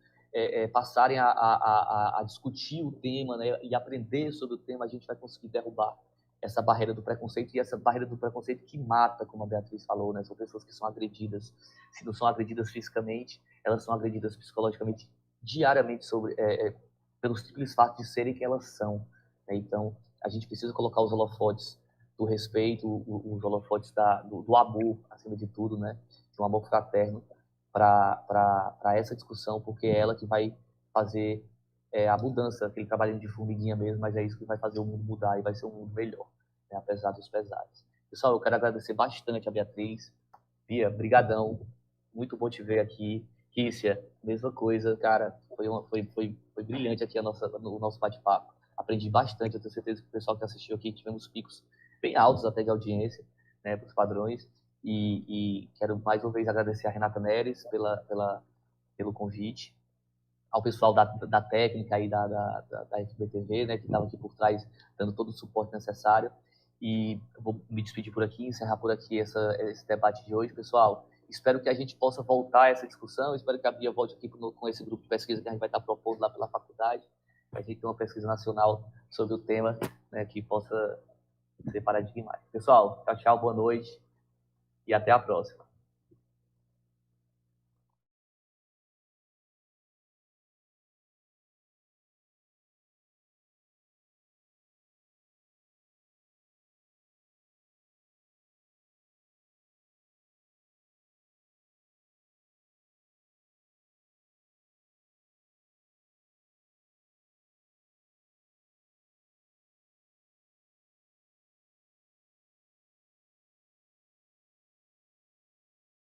passarem a discutir o tema, né, e aprender sobre o tema, a gente vai conseguir derrubar essa barreira do preconceito, e essa barreira do preconceito que mata, como a Beatriz falou, né, são pessoas que são agredidas, se não são agredidas fisicamente, elas são agredidas psicologicamente diariamente pelo simples fato de serem quem elas são. Né? Então, a gente precisa colocar os holofotes do respeito, os holofotes do amor, acima de tudo, né? De um amor fraterno para essa discussão, porque é ela que vai fazer a mudança, aquele trabalho de formiguinha mesmo, mas é isso que vai fazer o mundo mudar e vai ser um mundo melhor, né? Apesar dos pesares. Pessoal, eu quero agradecer bastante a Beatriz. Bia, brigadão, muito bom te ver aqui. Kícia, mesma coisa, cara, foi brilhante aqui o nosso bate-papo. Aprendi bastante, eu tenho certeza que o pessoal que assistiu aqui tivemos picos bem altos até de audiência, né, para os padrões. E quero mais uma vez agradecer a Renata Neres pelo convite, ao pessoal da técnica aí da FBTV, né, que estava aqui por trás, dando todo o suporte necessário. E eu vou me despedir por aqui, encerrar por aqui esse debate de hoje, pessoal. Espero que a gente possa voltar a essa discussão, espero que a Bia volte aqui com esse grupo de pesquisa que a gente vai estar propondo lá pela faculdade, para a gente ter uma pesquisa nacional sobre o tema, né, que possa ser paradigmático. Pessoal, tchau, tchau, boa noite e até a próxima.